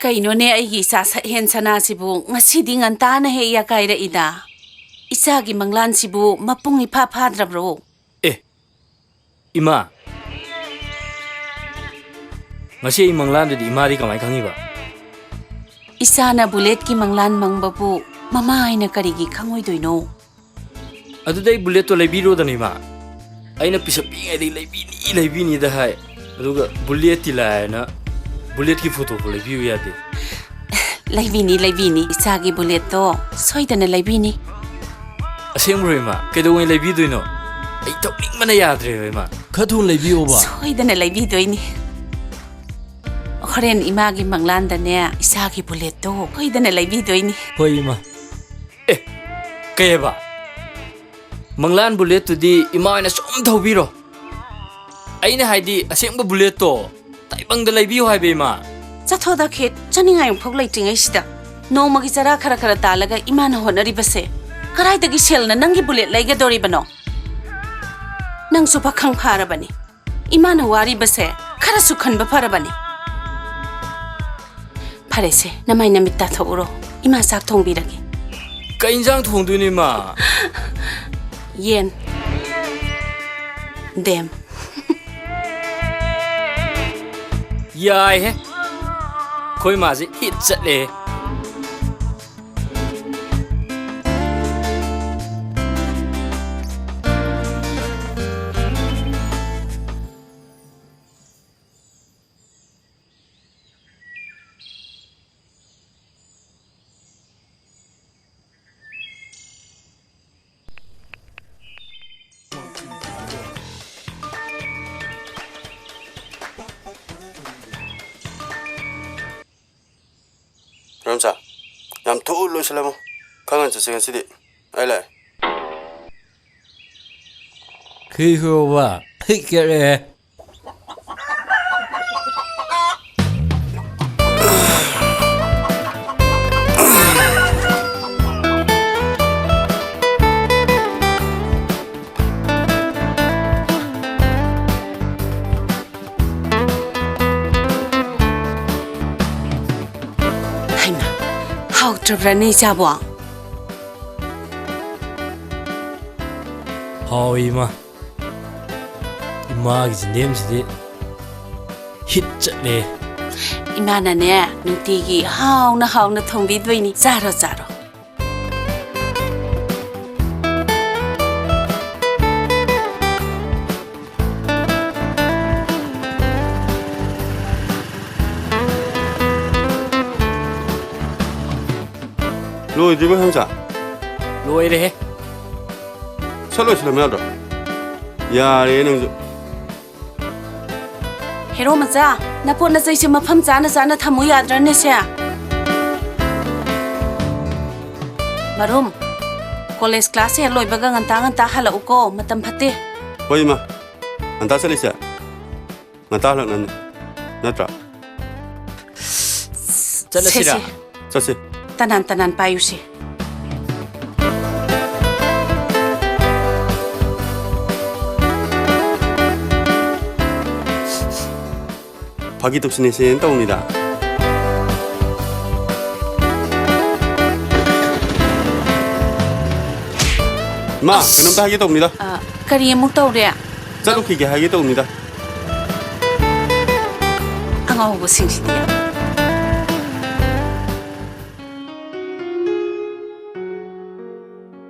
Kainone aigi isa sa hen sana sibu ngasidi ngantana he ya kaira ida. Isa gi manglan sibu mapung ipa padra bro. Ima. Ngasi manglan di ima di kamai kangi ba. Isa na bullet ki manglan mangbabu mama ay na karigi kangoy doino. Adu dai bullet to lebiro da ni ma. Ay na pisapi ay di lebini da hai. Adu ga bullet tila na bullet ki photo ko lebiu ya de. Lebini isa gi bullet to soy da na lebini. Asem ro ma kedo ngai lebi doino. Ay to ning mana ya dre ma. Khathun lebiu ba. Soy da na lebi doini. Horen imagi manglan da ne isa gi bullet to soy da na lebi doini. Hoi ma. Kaya ba? Manglan bullet to di ima na som thobiro. Ay na haidi asem ba bullet to. Taibang da lebiu hai be ma. Zathoda khet chaningai phok lai tingai sida. No magi jara khara talaga imana honari base. Karai dagi sel na nangi bullet laiga dori bano. Nang su pakhang phara bani. Imana wari base khara su khan ba phara bani. Phare se namai namitta thoguro. Ima sak thong biragi. Ka injang thong du ni ma. Yen. Dem. Yai he. Khoi ma ji hit chat le. Ramsa, yam tuh lo selama kangen sesengan sidik. Ayolah. Kihu ba. Hikere. How to run a jabwa. How ima. Ima gi name si hit chat le. Imana ne nutigi how na thong bi doini zaro. Lo di mana Ramsa? Loi re he. Selalu selama ada. Ya, ini nunggu. Hero maza, na po na say si mapam sana thamu yadra na siya. Marum, college class ya loy baga nganta hala uko matam phate. Hoi ma, anta selesa. Ngata halak nan. Natra. Chala sira. Sasi. Tanan payu si. Pagi tu sini sen tahu ni dah. Ma, kenapa pagi tu ni dah? Kari mu tau re. Jalu kiki pagi tu ni dah. Angau bu sing si dia.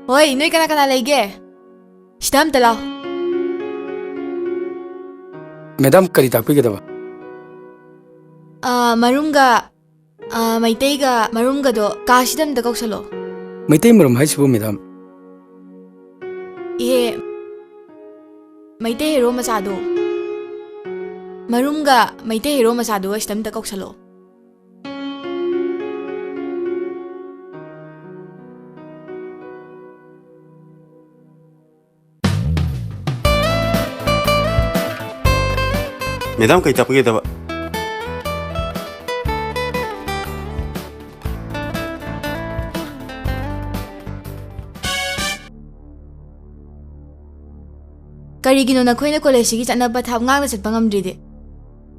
Oi, noi kana lege. Sidam talao. Madam kari takpi kita ba? Marunga maiteiga marunga do kasidam da kausalo. Maitei marum hai sibu madam. Ye maitei hero masado. Marunga maitei hero masado sidam da kausalo. Madam kaya tak pergi tak? Karigino na koina college gi chana ba thap ngang na chat bangam dride.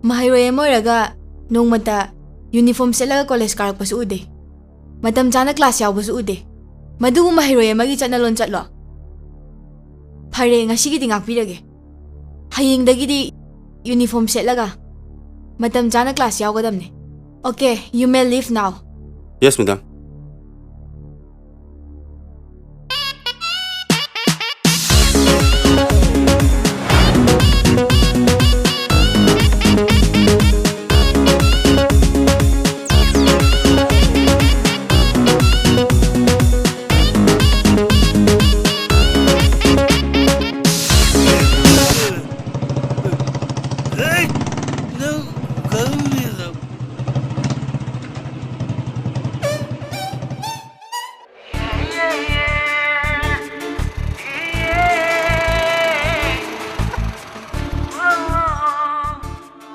Mahairoye moiraga nongmata uniform ꯁꯦꯠꯂꯒ college ꯀꯥꯔꯛꯄꯁꯨ ꯎꯗꯦ ꯃꯇꯝ ꯆꯥꯅ class ꯌꯥꯎꯕꯁꯨ ꯎꯗꯦ ꯃꯗꯨꯒꯨꯝꯕ ꯍꯩꯔꯣꯏ ꯑꯃꯒꯤ ꯆꯠꯅꯂꯣꯟ ꯆꯠꯂꯣ ꯐꯔꯦ ꯉꯁꯤꯒꯤꯗꯤ ꯉꯥꯛꯄꯤꯔꯒꯦ ꯍꯌꯦꯡꯗꯒꯤꯗꯤ ꯌꯨꯅꯤꯐꯣꯔꯝ ꯁꯦꯠꯂꯒ matam jana class yaw gadam ne. Okay, you may leave now. Yes, madam.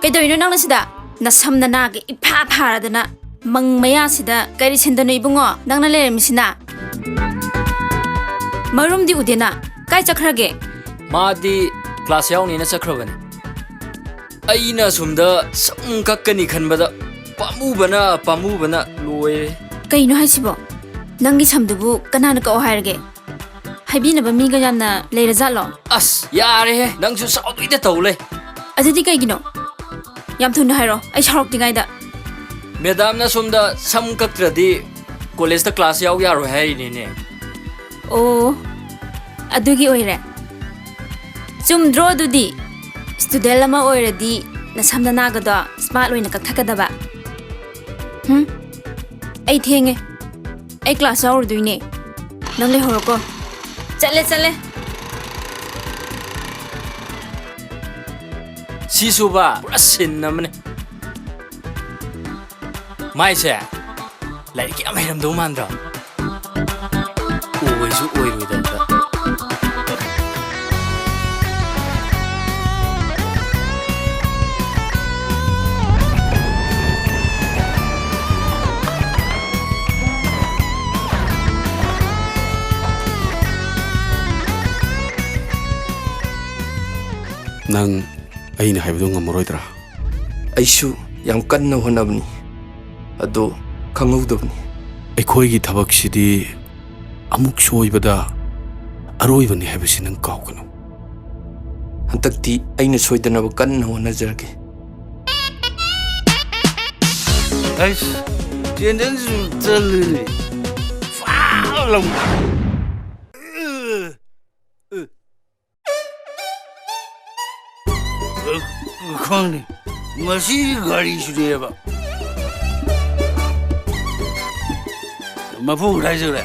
Kaidoino nang nasida nasamna nage ipha pharadana mangmaya sida kari sendano ibungo nangna lermisina marum di udena kai chakhrage 마디 클래스 야우니나 sakhrabani aina sumda sam kakkani khanbada pamubana loe kaino haisibo nangi samdubu kanana ka ohairge haibina ba miga yamna leira jalo as yare he nangsu sauduida tawle adidi kaigino yam thuna hairo ai sharok dingaida madam na sumda sam kaktradi college ta class yaw yaro hai ni ne oh adugi oire chumdro dudi student lama oiradi na samna nagada smart oina kakthakadaba ai thenge ai class yaw duine nang le horoko chale Sisuba purasin namne mai se lai ki amai ram do mandra oi su oi ru da Nang aina haibdo ngamoroidra ꯑꯩꯁꯨ ꯌꯥꯝ ꯀꯟꯅ ꯍꯣꯠꯅꯕꯅꯤ ꯑꯗꯣ ꯈꯪꯍꯧꯗꯕꯅꯤ ꯑꯩꯈꯣꯏꯒꯤ ꯊꯕꯛꯁꯤꯗꯤ ꯑꯃꯨꯛ ꯁꯣꯏꯕꯗ ꯑꯔꯣꯏꯕꯅꯤ ꯍꯥꯏꯕꯁꯤ ꯅꯪ ꯀꯥꯎꯒꯅꯨ ꯍꯟꯗꯛꯇꯤ ꯑꯩꯅ ꯁꯣꯏꯗꯅꯕ ꯀꯟꯅ ꯍꯣꯠꯅꯖꯔꯒꯦ ꯑꯩꯁ ꯆꯦꯟꯗꯟꯁꯨ ꯆꯜꯂꯤꯅꯤ ꯐꯥꯎꯂꯝ ꯈꯪꯗꯦ ꯃꯁꯤꯒꯤ ꯒꯥꯔꯤꯁꯤꯗꯤꯕ ꯃꯄꯨ ꯀꯗꯥꯏ ꯆꯠꯈ꯭ꯔꯦ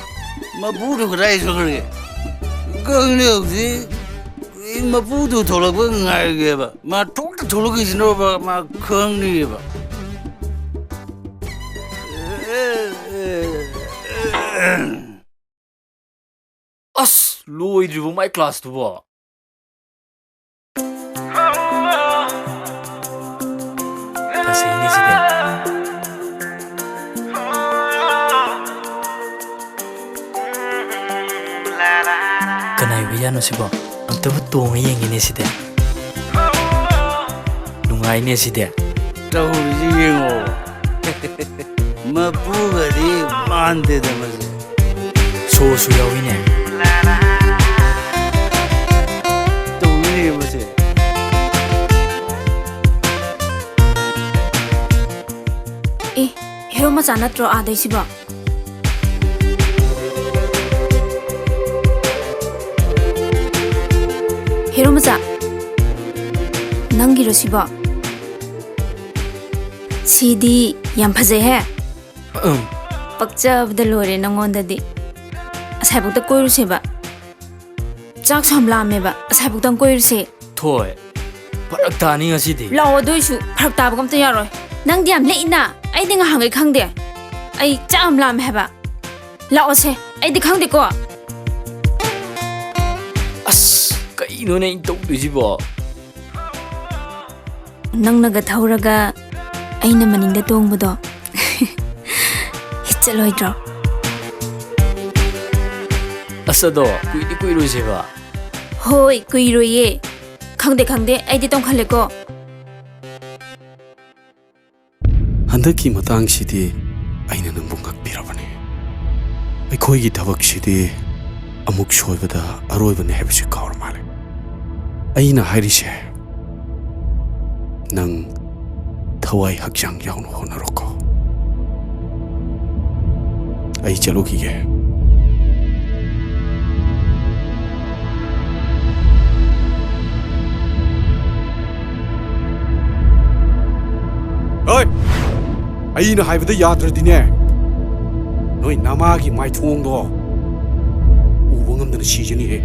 ꯃꯄꯨꯗꯨ ꯀꯗꯥꯏ ꯆꯠꯈ꯭ꯔꯒꯦ ꯈꯪꯗꯦ ꯍꯧꯖꯤꯛ ꯃꯄꯨꯗꯨ ꯊꯣꯛꯂꯛꯄ ꯉꯥꯏꯔꯒꯦꯕ ꯃꯥ ꯊꯣꯛꯇ ꯊꯣꯛꯂꯛꯈꯤꯁꯤꯅꯣꯕ ꯃꯥ ꯈꯪꯗꯦꯕ as loidribu mai class tu bo tasini sida kanai biyano sibo antabu tonga yengine sida nungai ne sida ꯇꯧꯔꯤꯁꯤ ꯌꯦꯡꯉꯣ ꯃꯄꯨꯒꯗꯤ ꯃꯥꯟꯗꯦꯗ ꯃꯁꯦ sosu yawine ꯇꯧꯔꯤꯅꯦ ꯃꯁꯦ eh hero macha natro adai sibo hero macha nangi ro sibo sidi yam phajai he pakcha bda lore nangonda di asai bukta koiru seba chak samla meba asai bukta koiru se thoi parak tani ngasidi lawo doisu pharak tabam kamta yaroi nang diam leina ai dinga hangai khangde ai cham lam heba lawo se ai di khangde ko as kaino ne to dujibo nang naga thauraga aina maningda tongbudo hitchaloidro asado kuiru seba hoi kuiroye khangde ai di tong khale ko ꯍꯟꯗꯛꯀꯤ ꯃꯇꯥꯡꯁꯤꯗꯤ ꯑꯩꯅ ꯅꯪꯕꯨ ꯉꯥꯛꯄꯤꯔꯕꯅꯤ ꯑꯩꯈꯣꯏꯒꯤ ꯊꯕꯛꯁꯤꯗꯤ ꯑꯃꯨꯛ ꯁꯣꯏꯕꯗ ꯑꯔꯣꯏꯕꯅꯤ ꯍꯥꯏꯕꯁꯤ ꯀꯥꯎꯔ ꯃꯥꯜꯂꯦ ꯑꯩꯅ ꯍꯥꯏꯔꯤꯁꯦ ꯅꯪ ꯊꯋꯥꯏ ꯍꯛꯆꯥꯡ ꯌꯥꯎꯅ ꯍꯣꯠꯅꯔꯣꯀꯣ ꯑꯩ ꯆꯠꯂꯨꯈꯤꯒꯦ ꯍꯣꯏ ꯑꯩꯅ ꯍꯥꯏꯕꯗ ꯌꯥꯗ꯭ꯔꯗꯤꯅꯦ ꯅꯣꯏ ꯅꯃꯥꯒꯤ ꯃꯥꯏꯊꯣꯡꯗꯣ ꯎꯕ ꯉꯝꯗꯅ ꯁꯤꯖꯅꯤꯍꯦ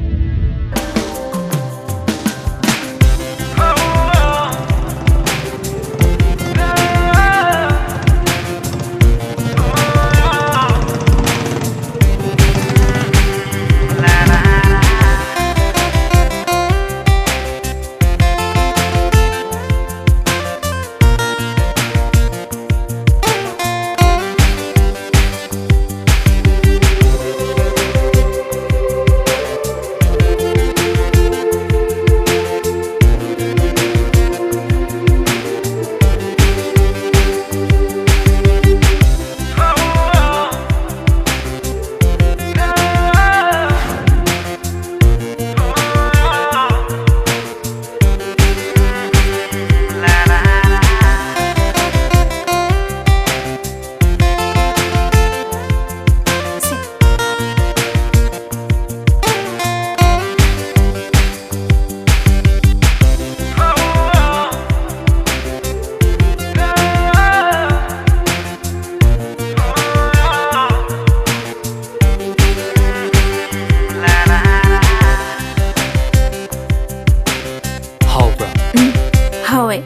Hawi.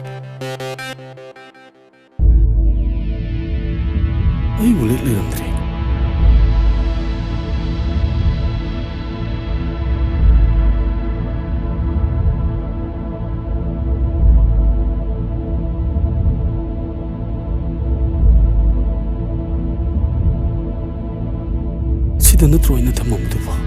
Ay, bulit lang Andre. Sida na Troy na tamam diba?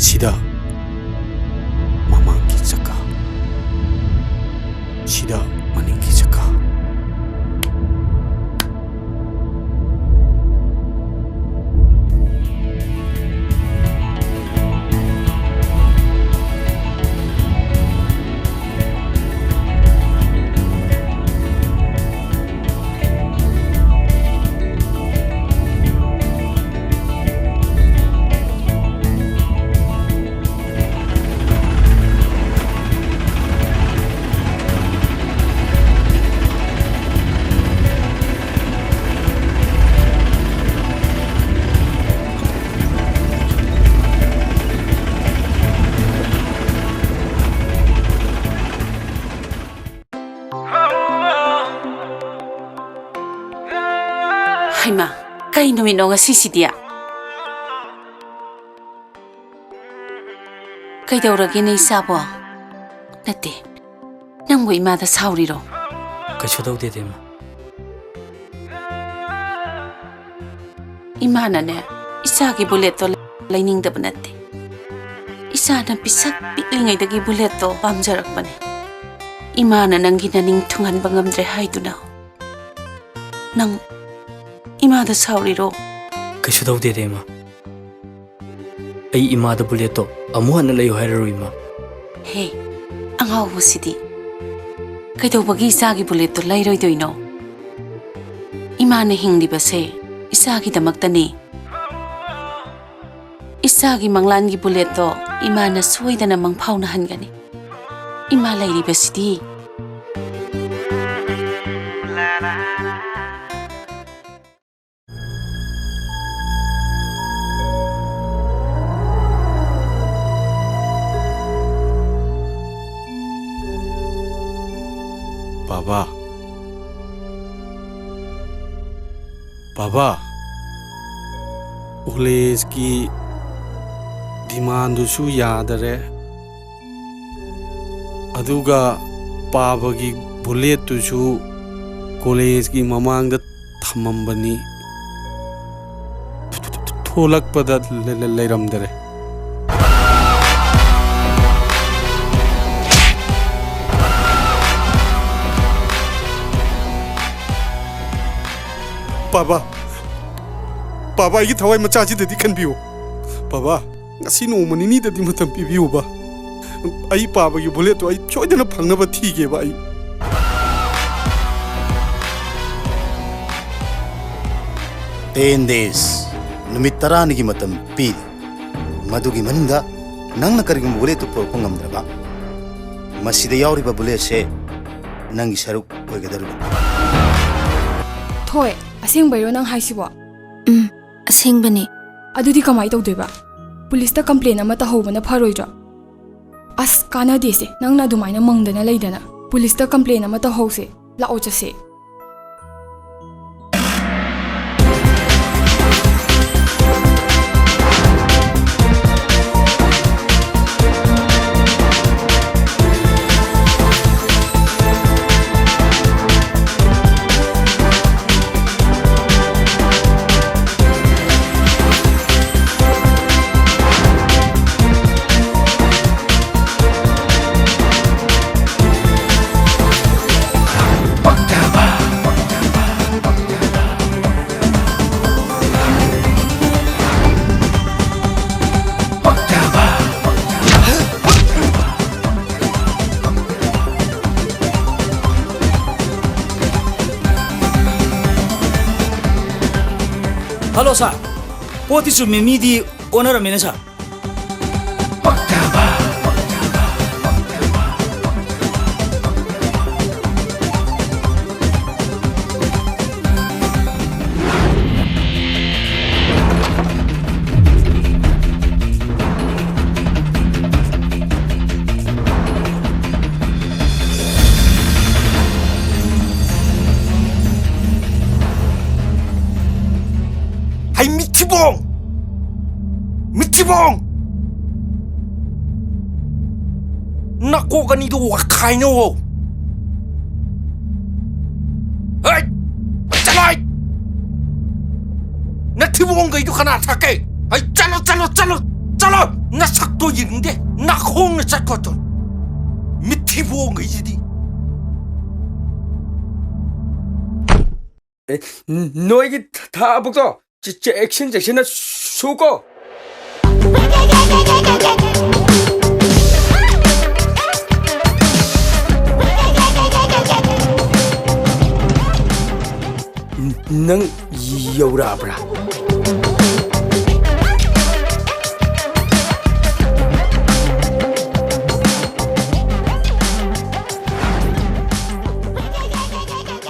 Sida mamang kitsaka. Sida maning kitsaka. Haima, kay numino nga sisidia. Kay daw ragi na isabo. Nati, nang mo imada sauriro. Kaiso daw dede ma. Imana ne, isagi buleto laining da banati. Isa na pisak piklingay dagi buleto pamjarak ba ne. Imana nang ginaning tungan bangamdre hay na. Nang imada sauriro. Kaiso daw dede ma. Ay imada buleto amuhan na layo hairaro ima. Hey, ang hawo sidi. Kay daw bagi isagi buleto layroy doy no. Imana hindi ba se, isagi damagtani. Isagi manglan gi buleto, imana suway da namang paunahan gani. Imalay di ba sidi? Baba. Baba. Ules ki demand su yadare. Aduga pabagi bullet tu su ꯀꯣꯂꯦꯖꯀꯤ ꯃꯃꯥꯡꯗ ꯊꯝꯃꯝꯕꯅꯤ ꯊꯣꯛꯂꯛꯄꯗ ꯂꯩꯔꯝꯗꯔꯦ ꯕꯥꯕꯥ ꯑꯩꯒꯤ ꯊꯋꯥꯏ ꯃꯆꯥꯁꯤꯗꯗꯤ ꯈꯟꯕꯤꯌꯨ ꯕꯥꯕꯥ ꯉꯁꯤ ꯅꯣꯡꯃ ꯅꯤꯅꯤꯗꯗꯤ ꯃꯇꯝ ꯄꯤꯕꯤꯌꯨꯕ ꯑꯩ ꯄꯥꯕꯒꯤ ꯕꯨꯂꯦꯠꯇꯣ ꯑꯩ ꯁꯣꯏꯗꯅ ꯐꯪꯅꯕ ꯊꯤꯒꯦꯕ ꯑꯩ 10 days numit taranigi matam pi madugi maninga nangna karigum buletu porko ngamdraba masida yawriba bulet se nangi saruk oigadaruba Thoi, asing bayro nang haisibo. Asing bani. Adudi kamai tawdoiba. Police ta complain ama ta hobana pharoidra. As kana dese nang na dumaina mangdana leidana. Police ta complain ama ta hose la ochase. Hello sir. Poti su mimi di owner amene sir. Ay Mitibong! Nako ganito wakay no! Hey! Chalay! Natibong kayo ka na atake! Ay chalo! Nasakto yindi! Nakong nasakto to! Mitibong kayo di! 너에게 다 복서 액션나 수고 능 여우라브라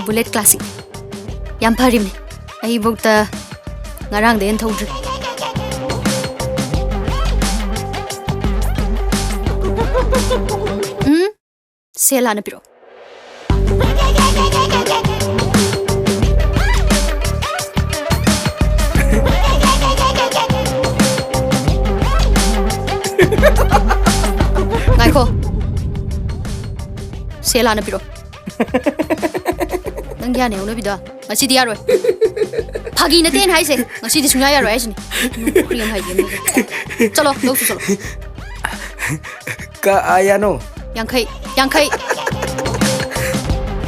Bullet classic. Yam parim ni. Ai bokta ngarang den thawdri. Sela na piro. Ngaiko. Sela na piro. Nang ya ne ulo bida. Ngasi di yaroi. Phagi na ten hai se. Ngasi di sunya yaroi ai sini. Kriam hai game. Chalo, lo su chalo. Ka ayano Yang kai.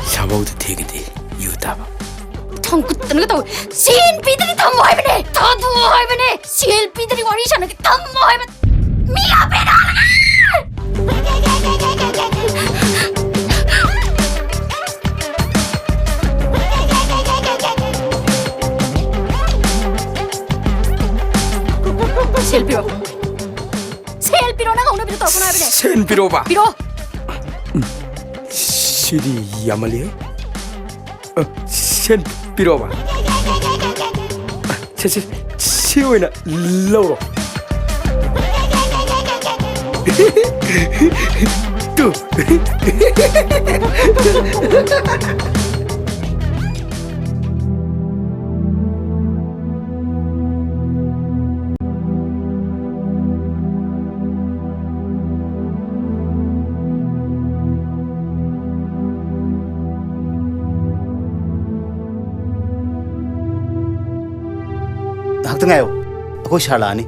사보도 되겠지 유다바 텅긋 뜨는 거 CLP들이 더 뭐하면해 더 뭐하면해 CLP들이 와리샤는 게 더 뭐하면 미야 배나라 CLP로 나가 오늘 비로 떨고 나와야 돼 센비로바 비로 시리 야말리 센비로바 시오이나 로로 또 ꯉꯥꯏꯍꯥꯛꯇ ꯉꯥꯏꯌꯣ ꯑꯩꯈꯣꯏ ꯁꯥꯔ ꯂꯥꯛꯑꯅꯤ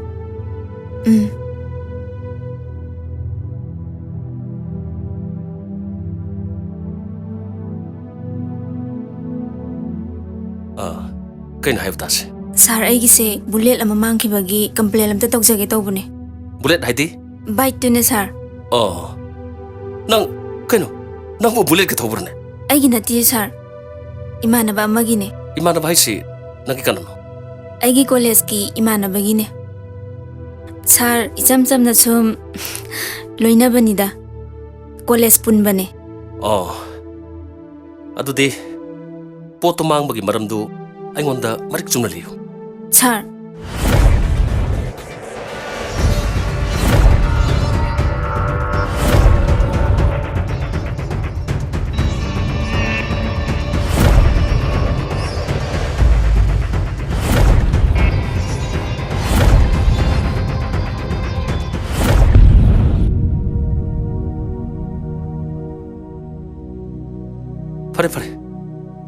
ꯀꯩꯅꯣ ꯍꯥꯏꯕ ꯇꯥꯁꯦ ꯁꯥꯔ ꯑꯩꯒꯤꯁꯦ bullet ꯑꯃ ꯃꯥꯡꯈꯤꯕꯒꯤ complain ꯑꯝꯇ ꯇꯧꯖꯒꯦ ꯇꯧꯕꯅꯦ ꯕꯨꯂꯦꯠ ꯍꯥꯏꯗꯤ ꯕꯥꯏꯛꯇꯨꯅꯦ ꯁꯥꯔ ꯅꯪ ꯀꯩꯅꯣ ꯅꯪꯕꯨ ꯕꯨꯂꯦꯠꯀ ꯊꯧꯕ꯭ꯔꯅꯦ ꯑꯩꯒꯤ ꯅꯠꯇꯦ ꯁꯥꯔ ꯏꯃꯥꯟꯅꯕ ꯑꯃꯒꯤꯅꯦ 이만한 하이시 나기 까노 ꯑꯩꯒꯤ ꯀꯣꯂꯦꯖꯀꯤ ꯏꯃꯥꯟꯅꯕꯒꯤꯅꯦ ꯁꯥꯔ 이짬 짬나 좀 ꯂꯣꯏꯅꯕꯅꯤꯗ ꯀꯣꯂꯦꯖ ꯄꯨꯟꯕꯅꯦ ꯑꯗꯨꯗꯤ ꯄꯣꯠꯇꯣ ꯃꯥꯡꯕꯒꯤ ꯃꯔꯝꯗꯨ ꯑꯩꯉꯣꯟꯗ ꯃꯔꯤꯛ ꯆꯨꯝꯅ ꯂꯤꯌꯨ ꯁꯥꯔ फरे फरे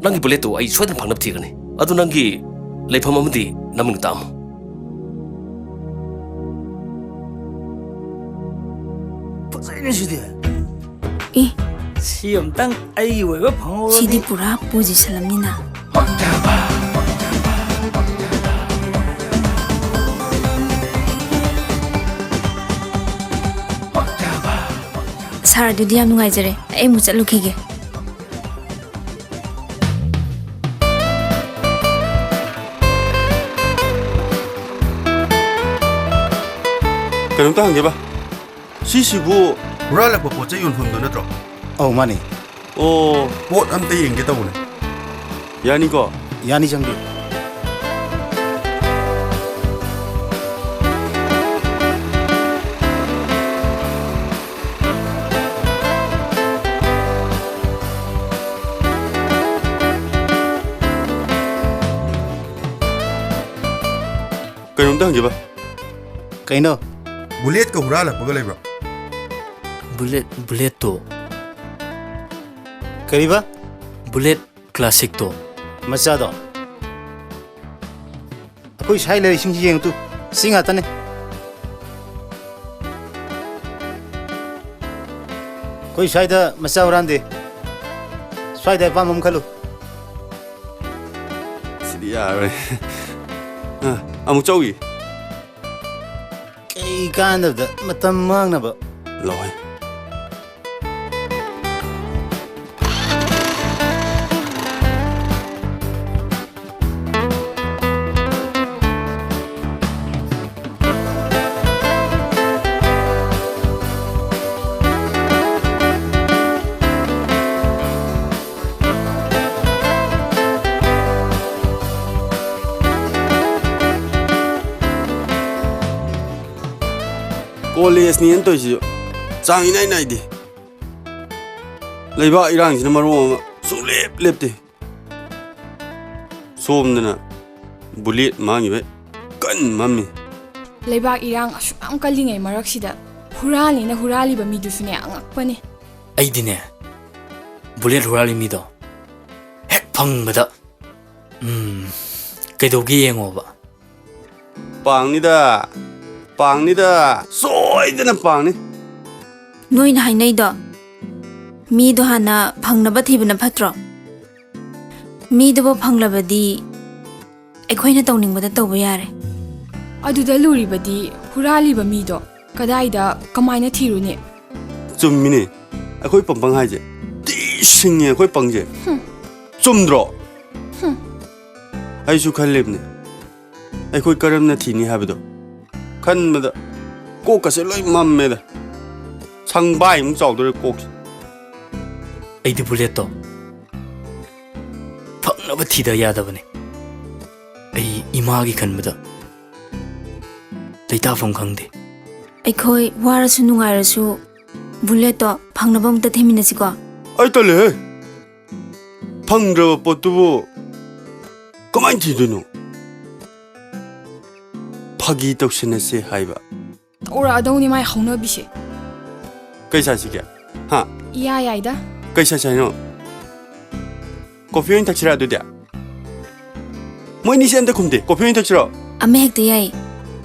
नंगी बुलेट तो आई सोदन फंगनब थीगने अदु नंगी लेफम अमदी नमंग ताम फजैने सिदे 이 ꯁꯤ ꯑꯝꯇꯪ ꯑꯩꯒꯤ ꯑꯣꯏꯕ ꯐꯪꯍꯧꯔꯗꯤ 시디 पुरा पोजिसलमनि나 사라 두디 ꯌꯥꯝ ꯅꯨꯡꯉꯥꯏꯖꯔꯦ ꯑꯩ ꯑꯃꯨꯛ ꯆꯠꯂꯨꯈꯤꯒꯦ ꯀꯩꯅꯣꯝꯇ ꯍꯪꯒꯦꯕ ꯁꯤꯁꯤꯕꯨ ꯍꯨꯔꯥꯜꯂꯛꯄ ꯄꯣꯠ ꯆꯩ ꯌꯣꯟꯐꯝꯗꯣ ꯅꯠꯇ꯭ꯔꯣ ꯑꯧ ꯃꯥꯅꯦ ꯑꯣ ꯄꯣꯠ ꯑꯝꯇ ꯌꯦꯡꯒꯦ ꯇꯧꯕꯅꯦ ꯌꯥꯅꯤꯀꯣ ꯌꯥꯅꯤ ꯆꯪꯕꯤꯌꯨ ꯀꯩꯅꯣꯝꯇ ꯍꯪꯒꯦꯕ ꯀꯩꯅꯣ ꯕꯨꯂꯦꯠꯀ ꯍꯨꯔꯥꯜꯂꯛꯄꯒ ꯂꯩꯕ꯭ꯔꯣ बुलेट तो ꯀꯔꯤꯕ बुलेट क्लासिक तो ꯃꯆꯥꯗꯣ ꯑꯩꯈꯣꯏ ꯁꯥꯏ ꯂꯩꯔꯤꯁꯤꯡꯁꯤ ꯌꯦꯡꯉꯨ ꯁꯤ ꯉꯥꯛꯇꯅꯦ ꯑꯩꯈꯣই ꯁ꯭ꯋꯥꯏꯗ ꯃꯆꯥ ꯍꯨꯔꯥꯟꯗꯦ ꯁ꯭ꯋꯥꯏꯗ ꯑꯄꯥꯝꯕ ꯑꯃ ꯈꯜꯂꯨ ꯁꯤꯗꯤ ꯌꯥꯔꯣꯏ ꯑꯃꯨꯛ ꯆꯧꯏ ꯀꯩ ꯀꯥꯟꯗꯕꯗ ꯃꯇꯝ ꯃꯥꯡꯅꯕ ꯂꯣꯏ ꯀꯣꯂꯦꯖꯅꯤ ꯇꯧꯔꯤꯁꯤ ꯆꯥꯡ ꯏꯅꯥꯏ ꯅꯥꯏꯗꯦ ꯂꯩꯕꯥꯛ ꯏꯔꯥꯡꯁꯤꯅ ꯃꯔꯣꯟ ꯑꯃ ꯁꯨꯡꯂꯦꯞ ꯂꯦꯞꯇꯦ ꯁꯣꯝꯗꯅ ꯕꯨꯂꯦꯠ ꯃꯥꯡꯉꯤꯕ ꯀꯟ ꯃꯝꯃꯤ ꯂꯩꯕꯥꯛ ꯏꯔꯥꯡ ꯑꯁꯨꯛ ꯌꯥꯝ ꯀꯜꯂꯤꯉꯩ ꯃꯔꯛꯁꯤꯗ ꯍꯨꯔꯥꯜꯅꯤꯅ ꯍꯨꯔꯥꯜꯂꯤꯕ ꯃꯤꯗꯨꯁꯨꯅꯦ ꯑꯉꯛꯄꯅꯦ ꯑꯩꯗꯤꯅꯦ बुलेट हुराली मीदो हेक फंगबदा कꯩꯗꯧꯒꯦ ꯌꯦꯡꯉꯣꯕ ꯄꯥꯡꯅꯤꯗ ꯁꯣꯏꯗꯅ ꯄꯥꯡꯅꯤ ꯅꯣꯏꯅ ꯍꯥꯏꯅꯩꯗꯣ ꯃꯤꯗꯣ ꯍꯥꯟꯅ ꯐꯪꯅꯕ ꯊꯤꯕꯅ ꯐꯠꯇ꯭ꯔꯣ ꯃꯤꯗꯨꯕꯨ ꯐꯪꯂꯕꯗꯤ ꯑꯩꯈꯣꯏꯅ ꯇꯧꯅꯤꯡꯕꯗ ꯇꯧꯕ ꯌꯥꯔꯦ ꯑꯗꯨꯗ ꯂꯨꯔꯤꯕꯗꯤ ꯍꯨꯔꯥꯜꯂꯤꯕ ꯃꯤꯗꯣ ꯀꯗꯥꯏꯗ ꯀꯃꯥꯏꯅ ꯊꯤꯔꯨꯅꯤ ꯆꯨꯝꯃꯤꯅꯦ ꯑꯩꯈꯣꯏ ꯄꯪꯄꯪ ꯍꯥꯏꯁꯦ ꯊꯤ ꯁꯤꯡꯉꯦ ꯑꯩꯈꯣꯏ ꯄꯪꯁꯦ ꯆꯨꯝꯗ꯭ꯔꯣ ꯑꯩꯁꯨ ꯈꯜꯂꯤꯕꯅꯦ ꯑꯩꯈꯣꯏ ꯀꯔꯝꯅ ꯊꯤꯅꯤ ꯍꯥꯏꯕꯗꯣ ꯈꯟꯕꯗ ꯀꯣꯛꯀꯁꯦ ꯂꯣꯏ ꯃꯝꯃꯦꯗ ꯁꯪꯕꯥꯏꯃꯨꯛ ꯆꯥꯎꯗꯣꯔꯦ ꯀꯣꯛꯁꯦ ꯑꯩꯗꯤ बुलेटꯇꯣ ꯐꯪꯅꯕ ꯊꯤꯗ ꯌꯥꯗꯕꯅꯦ ꯑꯩ ꯏꯃꯥꯒꯤ ꯈꯟꯕꯗ ꯂꯩꯇꯥꯐꯝ ꯈꯪꯗꯦ ꯑꯩꯈꯣꯏ ꯋꯥꯔꯁꯨ ꯅꯨꯡꯉꯥꯏꯔꯁꯨ बुलेटꯇꯣ ꯐꯪꯅꯕ ꯑꯝꯇ ꯊꯤꯃꯤꯟꯅꯁꯤꯀꯣ ꯑꯩ ꯇꯜꯂꯦꯍꯦ ꯐꯪꯗ꯭ꯔꯕ ꯄꯣꯠꯇꯨꯕꯨ ꯀꯃꯥꯏꯅ ꯊꯤꯗꯣꯏꯅꯣ ꯐꯥꯒꯤ ꯇꯧꯁꯤꯟꯅꯁꯦ ꯍꯥꯏꯕ ꯇꯧꯔꯛꯑꯗꯧꯅꯤ ꯃꯥꯏ ꯍꯧꯅꯕꯤꯁꯦ ꯀꯩ ꯆꯥꯁꯤꯒꯦ ꯍꯥ ꯏꯌꯥ ꯌꯥꯏꯗ ꯀꯩ ꯆꯥꯁꯤ ꯍꯥꯏꯅꯣ ꯀꯣꯐꯤ ꯑꯣꯏꯅ ꯊꯛꯁꯤꯔꯥ ꯑꯗꯨꯗꯤ 뭐니 샌데 쿰데 커피 한 턱치라 ꯑꯃ ꯍꯦꯛꯇ ꯌꯥꯏ.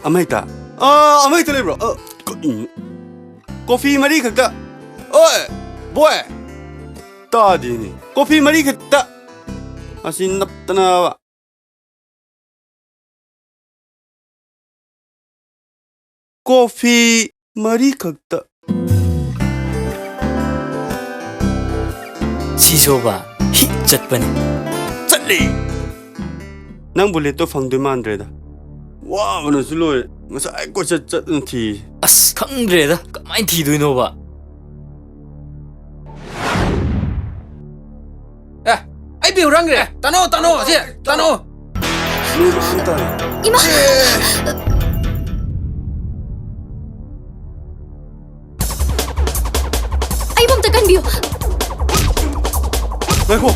아마이다 아마이다 레브라 커피 머리 걷다 어이 뭐해 따디니 커피 머리 걷다 아신 납다나 커피 머리 걷다 시소바 히 ꯆꯠꯄꯅꯤ. ꯆꯠꯂꯤ ꯅꯪ ꯕꯨꯂꯦꯠꯇꯣ ꯐꯪꯗꯣꯏ ꯃꯥꯟꯗ꯭ꯔꯦꯗ ꯋꯥꯕꯅꯁꯨ ꯂꯣꯏꯔꯦ ꯉꯁꯥꯏ ꯀꯣꯏꯆꯠ ꯆꯠꯅ ꯊꯤ ꯑꯁ ꯈꯪꯗ꯭ꯔꯦꯗ ꯀꯃꯥꯏꯅ ꯊꯤꯗꯣꯏꯅꯣꯕ. ꯑꯩ ꯕꯤꯍꯨ ꯔꯪꯒ꯭ꯔꯦ ꯇꯥꯅꯣ ꯁꯤ ꯇꯥꯅꯣ 이마! ꯑꯩꯕꯨ ꯑꯝꯇ ꯀꯟꯕꯤꯌꯨ. ꯉꯥꯏꯈꯣ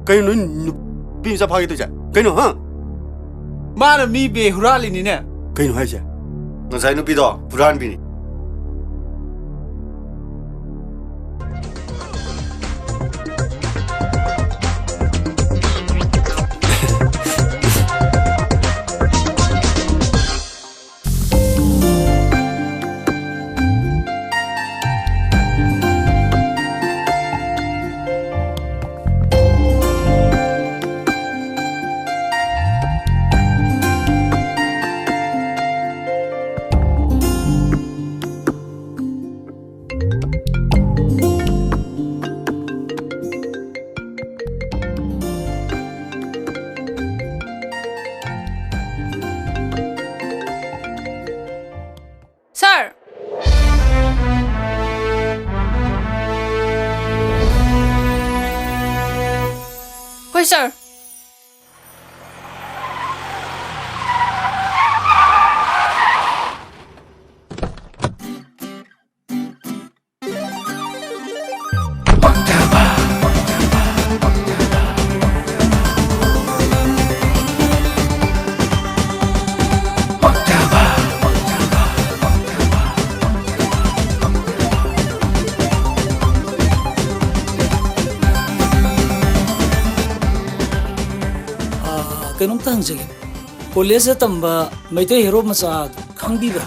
그ꯩꯅꯣ ꯅꯨꯄꯤ ꯃꯆꯥ ꯐꯥꯒꯦ ꯇꯧꯏꯁꯦ ꯀꯩꯅꯣ ꯍꯥ 마는 미베 후랄리니네 ꯀꯩꯅꯣ ꯍꯥꯏꯁꯦ ꯉꯁꯥꯏ ꯅꯨꯄꯤꯗꯣ ꯍꯨꯔꯥꯟꯕꯤꯅꯤ Sir! Hoy, sir! ꯀꯩꯅꯣꯝꯇ ꯍꯪꯖꯒꯦ ꯀꯣꯂꯦꯖꯇ ꯇꯝꯕ ꯃꯩꯇꯩ ꯍꯦꯔꯣ ꯃꯆꯥ ꯈꯪꯕꯤꯕ꯭ꯔꯥ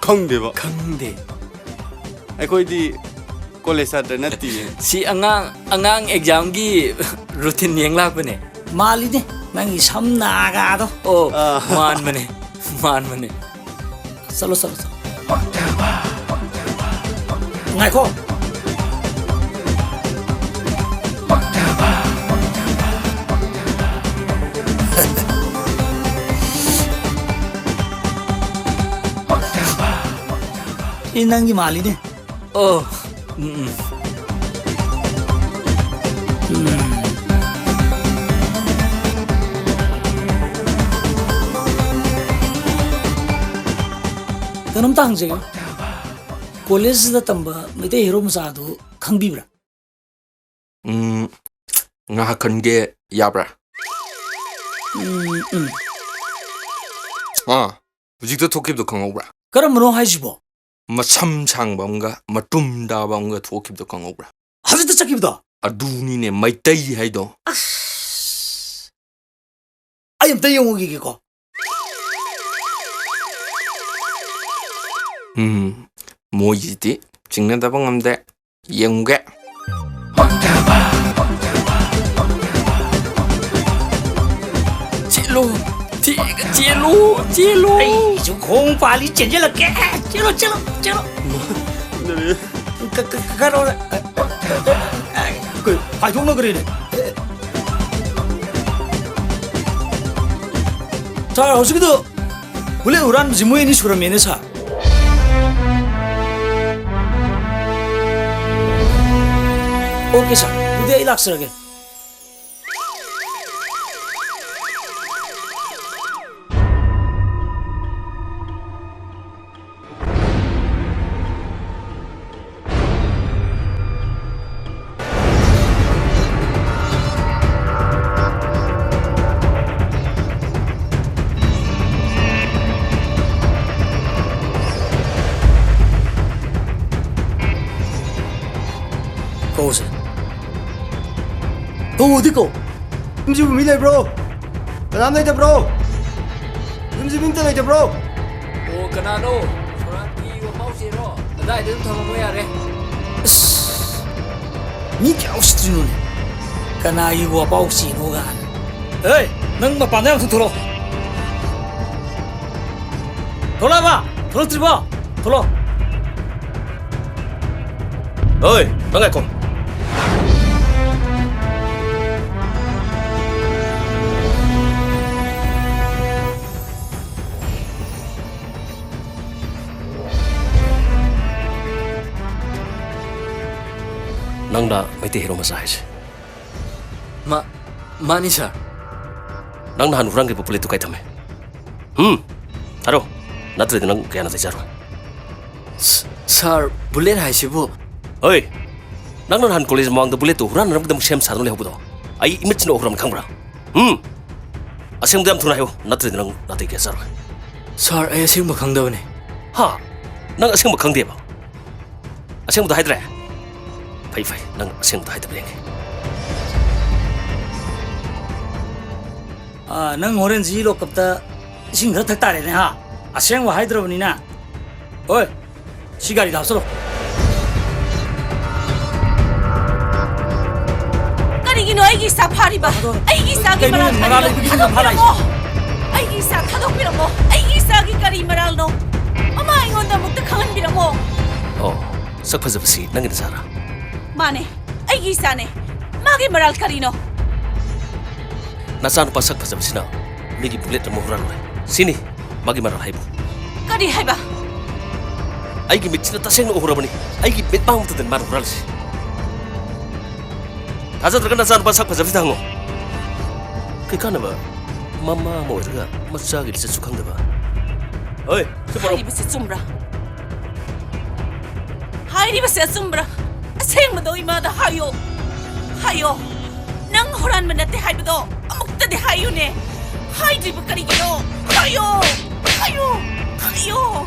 ꯈꯪꯗꯦꯕ ꯈꯪꯗꯦ ꯑꯩꯈꯣꯏꯗꯤ ꯀꯣꯂꯦꯖ ꯁꯥꯇ꯭ꯔ ꯅꯠꯇꯤꯌꯦ ꯁꯤ ꯑꯉꯥꯡ ꯑꯦꯛꯖꯥꯝꯒꯤ ꯔꯨꯇꯤꯟ ꯌꯦꯡ ꯂꯥꯛꯄꯅꯦ. ꯃꯥꯜꯂꯤꯅꯦ ꯅꯪꯒꯤ ꯁꯝ ꯅꯥꯒꯥꯗꯣ. ꯑꯣ ꯃꯥꯟꯕꯅꯦ ꯃꯥꯟꯕꯅꯦ. ꯆꯠꯂꯣ ꯉꯥꯏꯈꯣ 이 낭기 말이네. 그놈도 항제요. 콜레지다 땀바 미대 히로 무사도 강비브라. ngahakan ge yabra hujikda thokibdo khangobra karamro hajibo masam changbamga matum dabamga thokibdo khangobra hazita chakibdo aduni ne maitai haido ayam tayongi ge ko ꯃꯣꯏꯒꯤꯗꯤ ꯆꯤꯡꯅꯗꯕ ꯉꯝꯗꯦ ꯌꯦꯡꯉꯨꯒꯦ ꯆꯦꯜꯂꯣ ꯊꯦꯛꯑꯒ ꯆꯦꯜꯂꯣ ꯆꯦꯜꯂꯣ ꯑꯩꯁꯨ ꯈꯣꯡ ꯄꯥꯜꯂꯤ ꯆꯦꯟꯖꯜꯂꯛꯀꯦ ꯆꯦꯜꯂꯣ ꯆꯦꯜꯂꯣ ꯆꯦꯜꯂꯣ ꯀꯩꯅꯣ ꯄꯥꯏꯊꯣꯛꯅꯈ꯭ꯔꯦꯅꯦ ꯁꯥꯔ ꯍꯧꯖꯤꯛꯀꯤꯗꯣ ꯕꯨꯂꯦꯠ ꯍꯨꯔꯥꯟꯕꯁꯤ ꯃꯣꯏ ꯑꯅꯤ ꯁꯨꯔꯝꯃꯦꯅꯦ ꯁꯥꯔ 오케이 사 무대에 일락서게 거기서 너 어디고? 임지부 미래 브로. 그다음 나이트 브로. 임지부 민트 나이트 브로. 오 그나노 소란티와 마우시로 나이 좀ꯊꯝꯃꯣ 니 갸우시드노네 까나 이거 바우시 노가 에이 넌 반대 한번 돌아 돌아봐 돌아들봐 돌아 어이 방갈코 낭나 메테 히로 마사이지 마니 사 낭나 한 후랑게 부플레 투카이 타메 하로 나트레드 낭 그야나 되자로 사 불렛 하시부 어이 낭나 한 콜레지 마왕다 불레트 후란 람다 셈 사돈 레호부도 아이 이메치노 후람 캉브라 아생도 얌 투나요 나트레드 낭 나테 게사로 사 아이 아생부 강다우네 하낭 아생부 강데바 아생부도 하이드레 파이파이 낭 아생부도 하이드레 아난 오렌지 일로 깝다 싱거 탁다래네 하 아생와 하이드로브니나 어이 시간이 다 서로 ꯀꯔꯤꯒꯤꯅꯣ ꯑꯩꯒꯤ ꯏꯁꯥ ꯐꯥꯔꯤꯕ ꯑꯩꯒꯤ ꯏꯁꯥꯒꯤ ꯃꯔꯥꯜ ꯊꯥꯗꯣꯛꯄꯤꯔꯝꯃꯣ ꯑꯩꯒꯤ ꯏꯁꯥ ꯊꯥꯗꯣꯛꯄꯤꯔꯝꯃꯣ ꯑꯩꯒꯤ ꯏꯁꯥꯒꯤ ꯀꯔꯤ ꯃꯔꯥꯜꯅꯣ ꯃꯃꯥ ꯑꯩꯉꯣꯟꯗ ꯑꯃꯨꯛꯇ ꯈꯪꯍꯟꯕꯤꯔꯝꯃꯣ ꯁꯛ ꯐꯖꯕꯁꯤ ꯅꯪꯒꯤ ꯅꯆꯥꯔꯥ ꯃꯥꯅꯦ ꯑꯩꯒꯤ ꯏꯁꯥꯅꯦ ꯃꯥꯒꯤ ꯃꯔꯥꯜ ꯀꯔꯤꯅꯣ 나चानुपा ꯁꯛ ꯐꯖꯕꯁꯤꯅ ꯃꯤꯒꯤ ꯕꯨꯂꯦꯠ ꯑꯃ ꯍꯨꯔꯥꯟꯂꯨꯔꯦ ꯁꯤꯅꯤ ꯃꯥꯒꯤ ꯃꯔꯥꯜ ꯍꯥꯏꯕꯨ ꯀꯔꯤ ꯍꯥꯏꯕ ꯑꯩꯒꯤ ꯃꯤꯠꯁꯤꯅ ꯇꯁꯦꯡꯅ ꯎꯍꯧꯔꯕꯅꯤ ꯑꯩꯒꯤ ꯃꯤꯠ ꯄꯥꯡꯕꯗꯨꯗꯅꯤ ꯃꯥꯅ ꯍꯨꯔꯥꯜꯂꯤꯁꯤ ꯊꯥꯖꯗ꯭ꯔꯒ ꯅꯆꯥꯅꯨꯄꯥ ꯁꯛ ꯐꯖꯕꯁꯤꯗ ꯍꯪꯉꯣ ꯀꯩ ꯀꯥꯟꯅꯕ ꯃꯃꯥ ꯑꯃ ꯑꯣꯏꯔꯒ ꯃꯆꯥꯒꯤ ꯂꯤꯆꯠꯁꯨ ꯈꯪꯗꯕ ꯑꯣꯏ ꯍꯥꯏꯔꯤꯕꯁꯤ ꯆꯨꯝꯕ꯭ꯔꯥ ꯍꯥꯏꯔꯤꯕꯁꯤ ꯑꯆꯨꯝꯕ꯭ꯔꯥ ꯑꯁꯦꯡꯕꯗꯣ ꯏꯃꯥꯗ ꯍꯥꯏꯌꯣ ꯍꯥꯏꯌꯣ ꯅꯪ ꯍꯨꯔꯥꯟꯕ ꯅꯠꯇꯦ ꯍꯥꯏꯕꯗꯣ ꯑꯃꯨꯛꯇꯗꯤ ꯍꯥꯏꯌꯨꯅꯦ 하이드리브 끓이기요. 하요, 하요, 하요.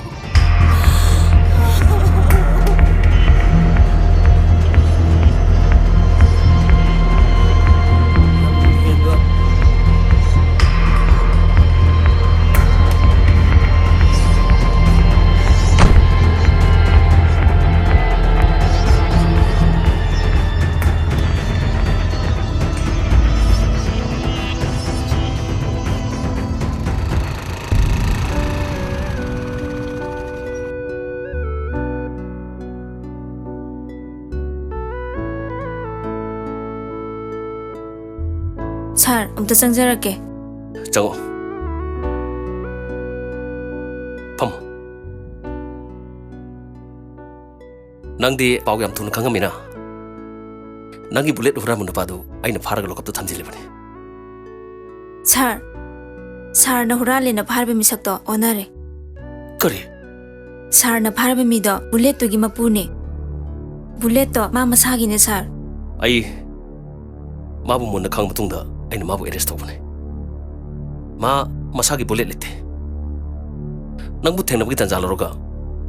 ꯁꯥꯔ ꯑꯝꯇ ꯆꯪꯖꯔꯛꯀꯦ. ꯆꯪꯉꯣ. ꯐꯝꯃꯣ. ꯅꯪꯗꯤ ꯄꯥꯎ ꯌꯥꯝ ꯊꯨꯅ ꯈꯪꯉꯝꯃꯤꯅ. ꯅꯪꯒꯤ ꯕꯨꯂꯦꯠ ꯍꯨꯔꯥꯟꯕ ꯅꯨꯄꯥꯗꯨ ꯑꯩꯅ ꯐꯥꯔꯒ ꯂꯣꯀꯞꯇ ꯊꯝꯖꯤꯜꯂꯤꯕꯅꯤ. ꯁꯥꯔ, ꯁꯥꯔꯅ ꯍꯨꯔꯥꯜꯂꯦꯅ ꯐꯥꯔꯕ ꯃꯤꯁꯛꯇꯣ ꯑꯣꯟꯅꯔꯦ. ꯀꯔꯤ? ꯁꯥꯔꯅ ꯐꯥꯔꯕ ꯃꯤꯗꯣ ꯕꯨꯂꯦꯠꯇꯨꯒꯤ ꯃꯄꯨꯅꯦ. ꯕꯨꯂꯦꯠꯇꯣ ꯃꯥ ꯃꯁꯥꯒꯤꯅꯦ ꯁꯥꯔ. ꯑꯩ 마부 못 나간 마통다 아이는 마부 에레스트 오브네 마 마사기 볼렛 레테 낭부 탱나부기 단자로가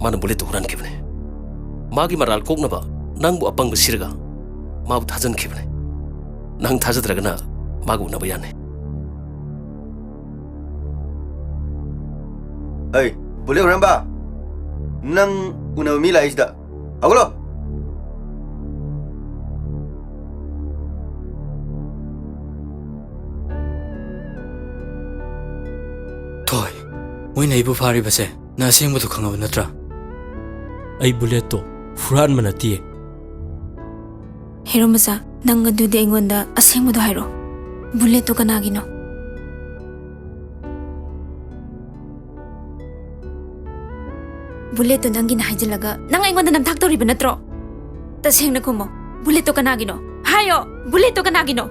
마는 볼렛도 후란 기분에 마기 말할 꼭나봐 낭부 아빵부 시르가 마부 타전 기분에 낭 타저들어가나 마구 나버야네 에이 볼렛 후란바 ꯅꯪ ꯎꯅꯕ ꯃꯤ ꯂꯥꯛꯏꯁꯤꯗ ꯍꯧꯒꯠꯂꯣ ꯊꯣꯏ ꯃꯣꯏꯅ ꯑꯩꯕꯨ ꯐꯥꯔꯤꯕꯁꯦ ꯅꯪ ꯑꯁꯦꯡꯕꯗꯣ ꯈꯪꯉꯕ ꯅꯠꯇ꯭ꯔꯥ ꯑꯩ ꯕꯨꯂꯦꯠꯇꯣ ꯍꯨꯔꯥꯟꯕ ꯅꯠꯇꯤꯌꯦ ꯍꯦꯔꯣ ꯃꯆꯥ ꯅꯪ ꯑꯗꯨꯗꯤ ꯑꯩꯉꯣꯟꯗ ꯑꯁꯦꯡꯕꯗꯣ ꯍꯥꯏꯔꯣ ꯕꯨꯂꯦꯠꯇꯣ ꯀꯅꯥꯒꯤꯅꯣ ꯕꯨꯂꯦꯠꯇꯣ ꯅꯪꯒꯤꯅ ꯍꯥꯏꯖꯤꯜꯂꯒ ꯅꯪ ꯑꯩꯉꯣꯟꯗ ꯅꯝꯊꯥꯛ ꯇꯧꯔꯤꯕ ꯅꯠꯇ꯭ꯔꯣ तसेंगना कुमो बुलेट तो कनागिनो हायो बुलेट तो कनागिनो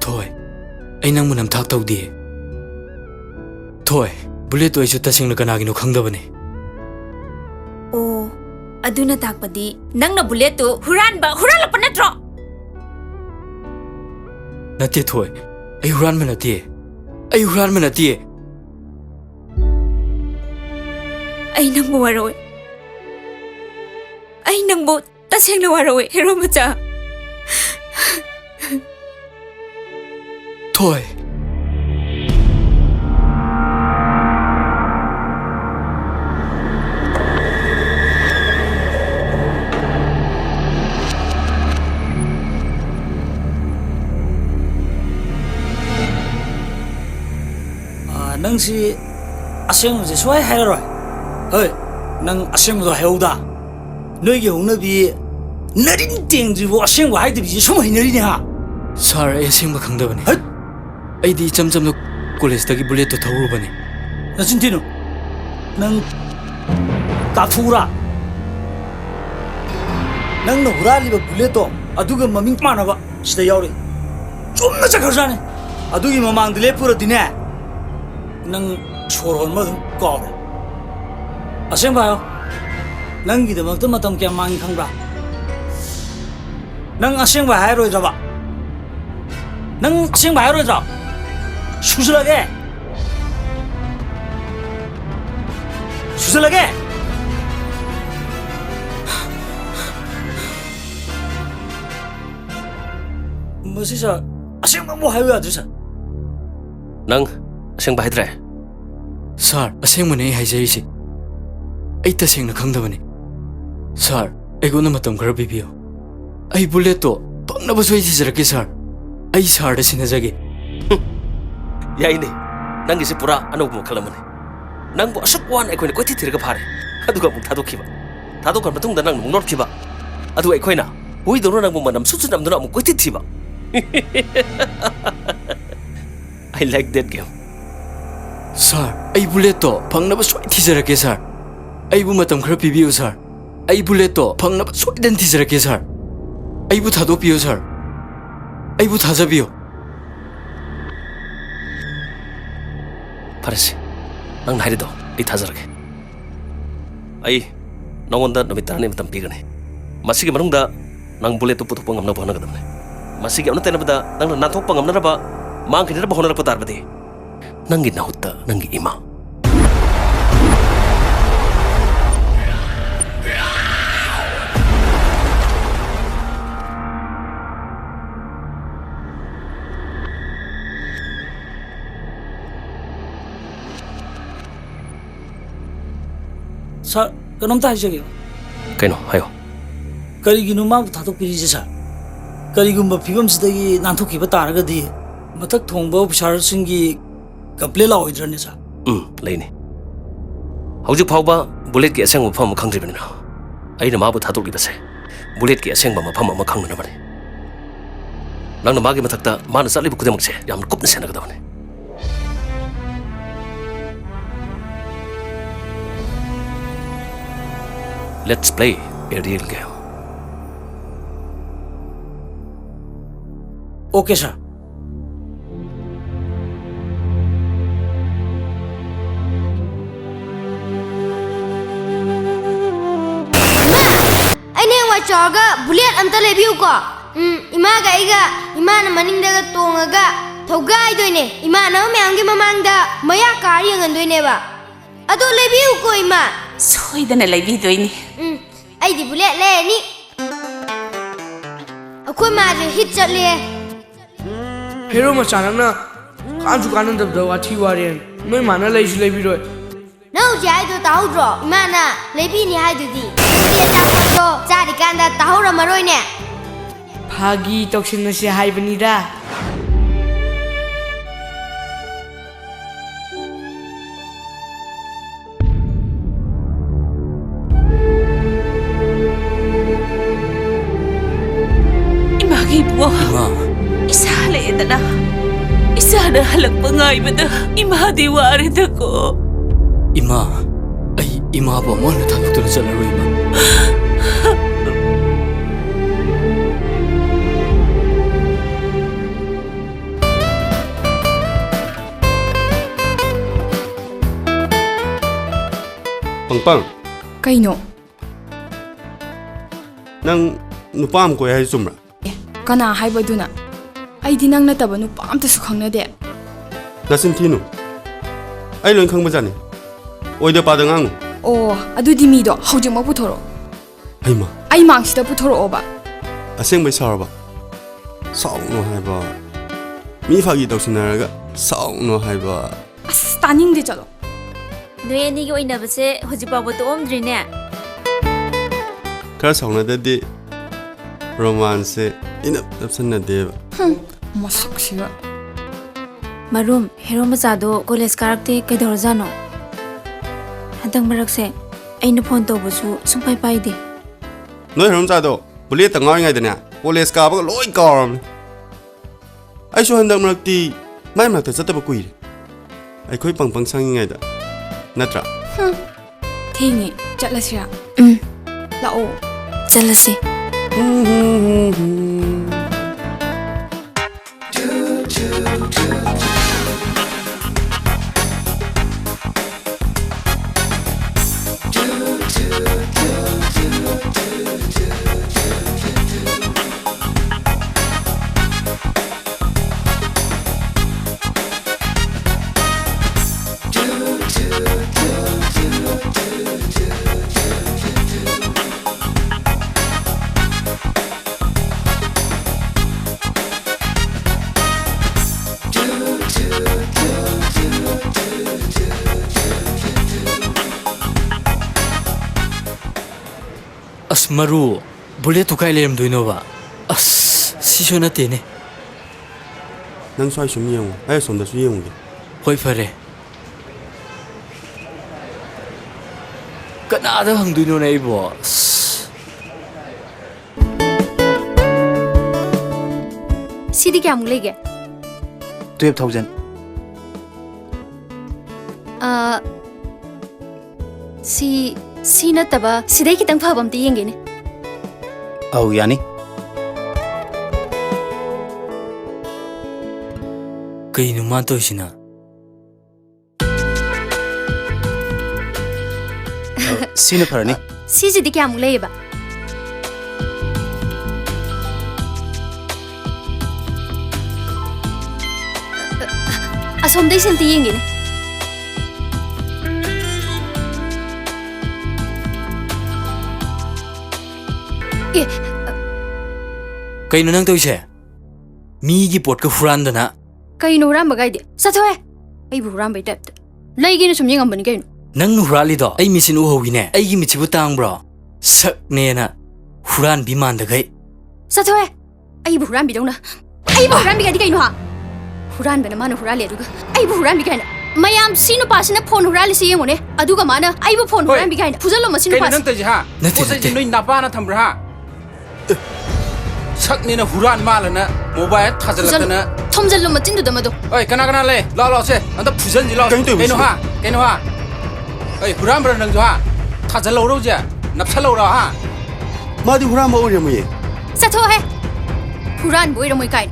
थोय आई नंग मुनम थाक तौदी थोय बुलेट तो आइसु तसेंगना कनागिनो खंगदबने ओ अदुना ताकपदी नंगना बुलेट तो हुरानलप नत्रो नते थोय आई हुरानम नते आई हुरानम नते आई नंगबो वारोय आई नंगबो तसेंगना वारोय हेरो मचा थोय नंसी असेंगजे सोय हायरोय हय नंग असेंगदो हायौदा नोइगे हौनबी नरिन टेंजिबो असेंगबो हायदबि सम हैनरिने हा सर ए असेंग खंगदबने हट आइदी चमचम कॉलेज तकी बुलेट तो थौरुबने नचिन्तिनो नंग ताथुरा नंग हुरालिबा बुलेटो अदुगा ममिंग मानबा सिदा यावरे चुमना चखरजाने अदुगी ममांग लेपुरा दिने नंग सोरहन मदुम कावरे असेंग भायो नंगी दमक मतम क्या मांग खंगबा नंग असेंग भाय रोइद्रबा नंग असेंग भाय रोइद्र सुजलगे सुजलगे मसिसा असेंग मो हायो याद्रिसा नंग असेंग भाइद्रे सर असेंग मने हाइजैसि आई तसेंगना खंगदबने सर एगोना मतम खरा बिबियो आई बुलेट तो पंगनबो सोइ थिजरके सर आई सर द सिनजगे याइने नंगी से पूरा अनोब मखलमने नंगबो असुक वान एकोइने कोइथि थिरगा फारे अदुगा मु थादोखिबा थादोखन मतुंगदा नंग नोटखिबा अदु एकोइना हुइदोनो नंगबो मनम सुसु नमदुना मु कोइथि थिबा I like that game. Sir, I bullet तो पंगनबो सोइ थिजरके सर आई बु मतम खरा पिबियो सर आई बुलेट तो पंगनबो सोइदन थिजरके सर आई बु थादोपियो सर आई बु थाजबियो फरसे नंग हाइदो आई थाजरगे आई नंगोंदा नमितारने मतम पिगने मसिगे मनुंगदा नंग बुलेट तो पुथोप ngamna bonagdamne मसिगे अनु तेनबदा नंग नाथोप ngamnaraba मांगखिनरबा होनरबा तारबदे नंगी नाहुत्ता नंगी इमा सर कनमता हाइजगे कइनो हायो करिगिनु मा थादोपिरिजे सर करिगुम्बा फिबमसिदगी नांथोखिबा तारगदी मथक थोंबा ऑफिसरसिंगी कंप्लेन लाओइद्रने सर लेने हौजिक फावबा बुलेट की असेंग मफम खंग्रिबनिना आइना माबु थादोलिबसे बुलेट की असेंग मफम अमा खंगनबने नंगना मागी मथकता माना चलिबु कुदेमकसे यामना कुपना सेनगदबने Let's play a real game. Okay, sir. चौगा बुलेट अंत लेबियो को इमा गाइगा इमा न मनिंग तोंगा थौगाइदोइने इमा न म्यांगे ममांगदा मया कार यंगनदोइनेबा अदो लेबियो को इमा सोइदने लेबिदोइने आइदी बुलेट लेनी अखोय माजे हिट चले हेरो मचानना काजु कानन दबदा वाथी वारेन नोय माना लेजु लेबिरोय ꯅꯪ ꯍꯧꯖꯤꯛ ꯍꯥꯏꯗꯣ ꯇꯥꯍꯧꯗ꯭ꯔꯣ ꯏꯃꯥꯅ ꯂꯩꯕꯤꯅꯤ ꯍꯥꯏꯗꯨꯗꯤ ꯑꯗꯨꯗꯤ ꯑꯆꯥꯄꯣꯠꯇꯣ ꯆꯥꯔꯤꯀꯥꯟꯗ ꯇꯥꯍꯧꯔꯝꯃꯔꯣꯏꯅꯦ ꯐꯥꯒꯤ ꯇꯧꯁꯤꯟꯅꯁꯤ ꯍꯥꯏꯕꯅꯤꯗ Imagi ibuwa. Isa leedana. Isa na halakpa ngaybada. Imadi warida ko. Ima, ay ima ba mo na tanong na sa laro ima? Pangpang, Kaino? nang nupa am ko ay sumra. Kana haibaduna. Aidi nang nataba nupa amta su khangnade. Nasin tino. Ay loin khang bajani. Oida pada ngang. Oh, adudi mido hawjing ma puthoro. Ay ma. Ai mangsida puthoro oba. Aseng bai sarba. Saung no haiba. Mi phagi tawsinaraga saung no haiba. As taning de chalo. Noi ani gi oinabase hojipaw to omdrine. Kara sauna dadi romance ina tapsanna deba. Masak siga. Marum hero mazado college karakte kaidorjano. Hadang marakse aina phone tawbasu sumpai paide. Noi rom chado bullet tangaw ngai dana. College ka ba loi karam. Ai so handang marakti mai ma ta chataba kuir. Ai khoi pangpang sangi ngai da. Natra. Thingi chatlasira. Lao. Chalasi. Maru, bullet to kai lem doinova. As, siso na tene. Nang swai sum yeng, ai som da su yeng. Hoi fare. Kanada hang duino na ibo. Sidi kya mung lege? 12,000. Si nataba sidai kitang phabam ti yenge ne. Au yani. Kay numan to sina. Sino parani? Si sidi kya mung lege ba? Asom dai sen ti yenge ne. Kay nang to siya. Migi pot ka furan na. Kay no ram bagay di. Sa to eh. Ay bu ram bay tap. Lai gi no sum yeng ambani kay no. Nang hurali do ay misin uhawi ne. Ay gi michibu tang bro. Sak ne na. Furan biman da kay. Sa to eh. Ay bu ram bi dong na. Ay bu ram bi kay di kay no ha. Furan ba na mano hurali aduga. Ay bu ram bi kay na. Mayam sino pasina phone hurali si yeng one. Aduga mana ay bu phone huram bi kay na. Fuzalo masino pas. Kay nang taji ha. Nati. Noi napa na thambra ha. Sakni na huran malana mobile thajalakna thomjalo machin du damado oi kana le la se anta fujan ji la keno ha oi huran bra nang jo ha thajalo ro ja napsalo ra ha Madi huran ma ori muye satho he huran boi ra moi kai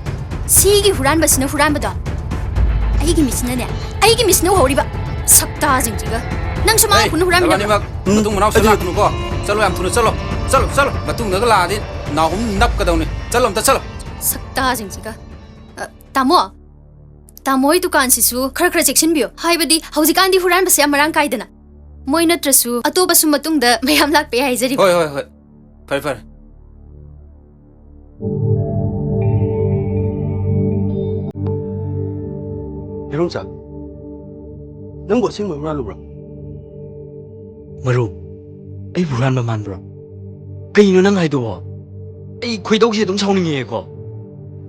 si gi huran basina huran bada ai gi misna ne ai gi misna hori ba sakta jing jiga nang suma kun huran bi da tung manau sala kun ko chalo am thuna chalo matung na la din na hum nap ka dauni chalo sakta jing jiga tamo dukan sisu khara section bio haibadi haujikan di huran base amarang kaidana moi natrasu atoba sum matung da mayam lak pe haijari hoi far Herongsa nang bo sing mo ra lu bro Maru, ai buran ba man bro. Kay no nang hai do. Ai khoidau se dum sauni nge ko.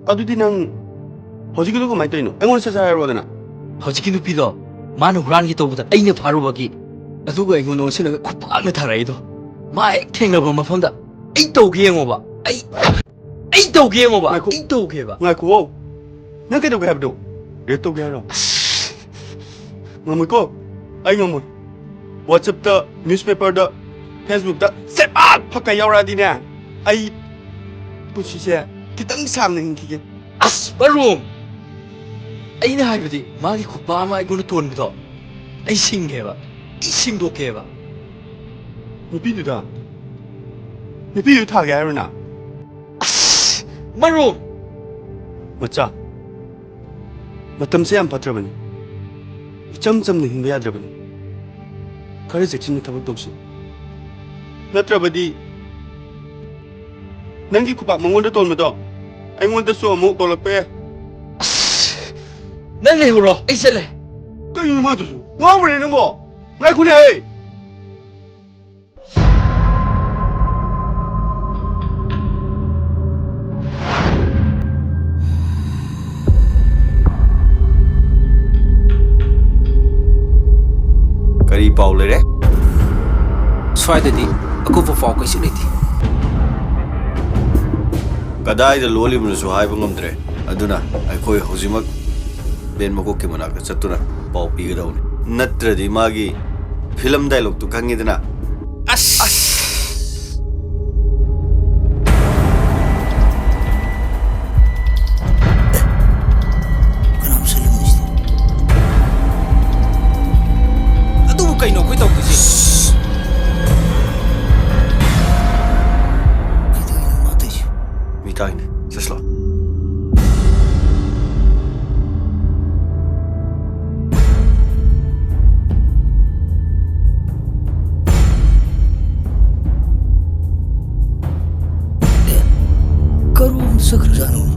Adudi nang hojiki do ko mai toino. Engon sa sa ro dana. Hojiki nu pido. Manu huran gi to buta ai ne faru ba gi. Adu ga engon no se na khupang na tharai do. Ma ek theng ba ma pham da. Ai to ge ngo ba. Ai to ge ngo ba. Ai to ge ba. Ngai ko. Nang ke do ga do. Re to ga ro. Ngamui ko. Ai ngamui. WhatsApp da, newspaper da, Facebook da, sepat phaka yaura di ne. Ai pusi se kitang sam ne ki. As barum. Ai na hai ba di. Ma gi khupa ma ai gun ton bi do. Ai sing ge ba. Ai sing do ge ba. Ni pi du da. Ni pi du tha ga ro na. Marum. Macha. Matam se am patrabani. Cham cham ne hin ya drabani. Kare section ni tabak topsi. Natrabadi. Nangi kupak mangon da ton ma do. Ai ngon da so mo tolak pe. Nang le ro. Ai se le. Ka yin ma du. Wa wo ne mo. Ngai ku ne ai. Kari pau le re. Swaidadi akufa fau kai sileti. Kadai da loli mun su hai bangam dre. Aduna ai koi hojimak ben mako ke mana ka chatuna pau pi ga daune. Natra di magi film dialogue tu kangi dana. Kaino koi tau ji. Mitain, seslo. Karum sakrano.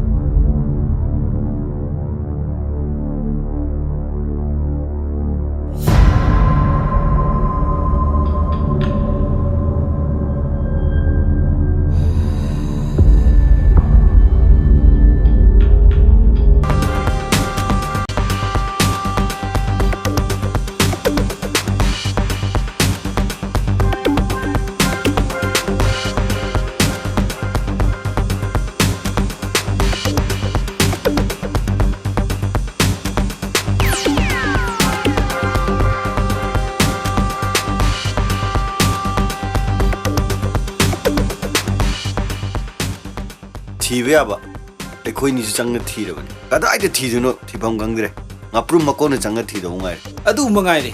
Thibe aba ekoi ni changna thirabani kada ai thi juno thibam gangdre ngaprum makone changna thi do ngai Adu mangai re.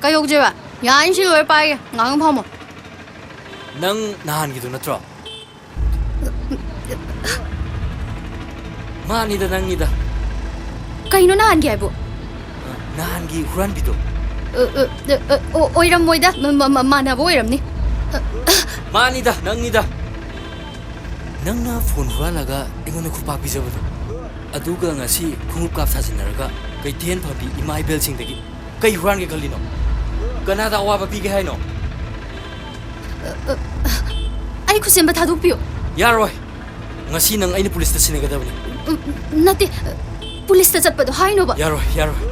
Cái yêu chưa bà? Nhà anh xin lỗi bay ngang phong mà. Nang nahangido natro. Manida nangida. Cái nó naan kìa bố. Nahangi huran bido. Ôi rầm môi đó mà nào bố rầm đi. Manida nangida. Nangna phone huralaga ingona khupa bijabado. Aduga ngasi khungup kap sajinaraga kai ten phabi imai bel sing dagi kai huran ge khalino. Kanada awa pi ge haino. Ai khu sem ba thaduk piyo. Yaroi. Ngasi nang aini police ta sinagadabni. Nati police ta chatpa do haino ba. Yaroi, yaroi.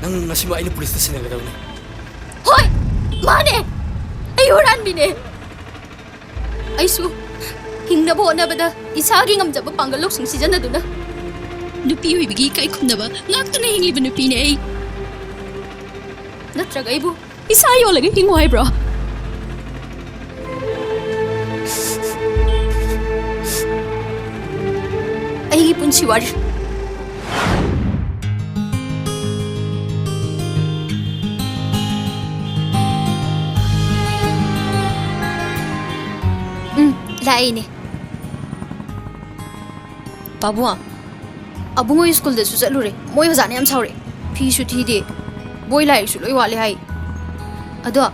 Nang ngasi ma aini police ta sinagadabni. Hoi! Mane! Ai huran bi ne. Ai su hingna bo na bada isagi ngamjaba pangal lok sing season na duna. Nupi oi bigi kai khumna ba ngak ta na hingli ba nupi ne ai. Natraga ibu isa yo lagi hingo hai bro. Ai punchi war. Lai ne. Babu abungo school de su chalure moi hojane am saure fi su thi de boy lai su loi wale hai ado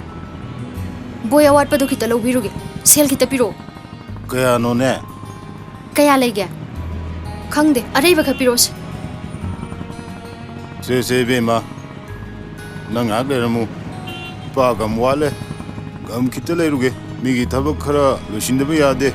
boy award pa do khita lo biruge sel khita piro Kaya no ne? kaya lai gya khangde arei ba khapiro Se be ma. Nang agre ramu. Pa gam wale. Gam kita lai ruge. Migi tabak khara loshinde ba yade.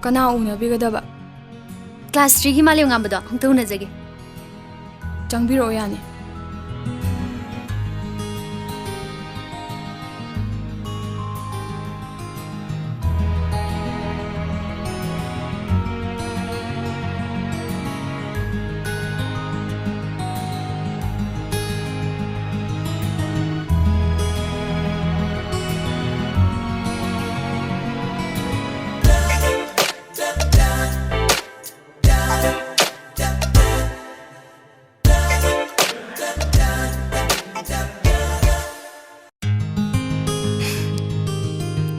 Kana una bigadaba. Class 3 gi maliu ngambado hongtu na jage. Changbiro yani.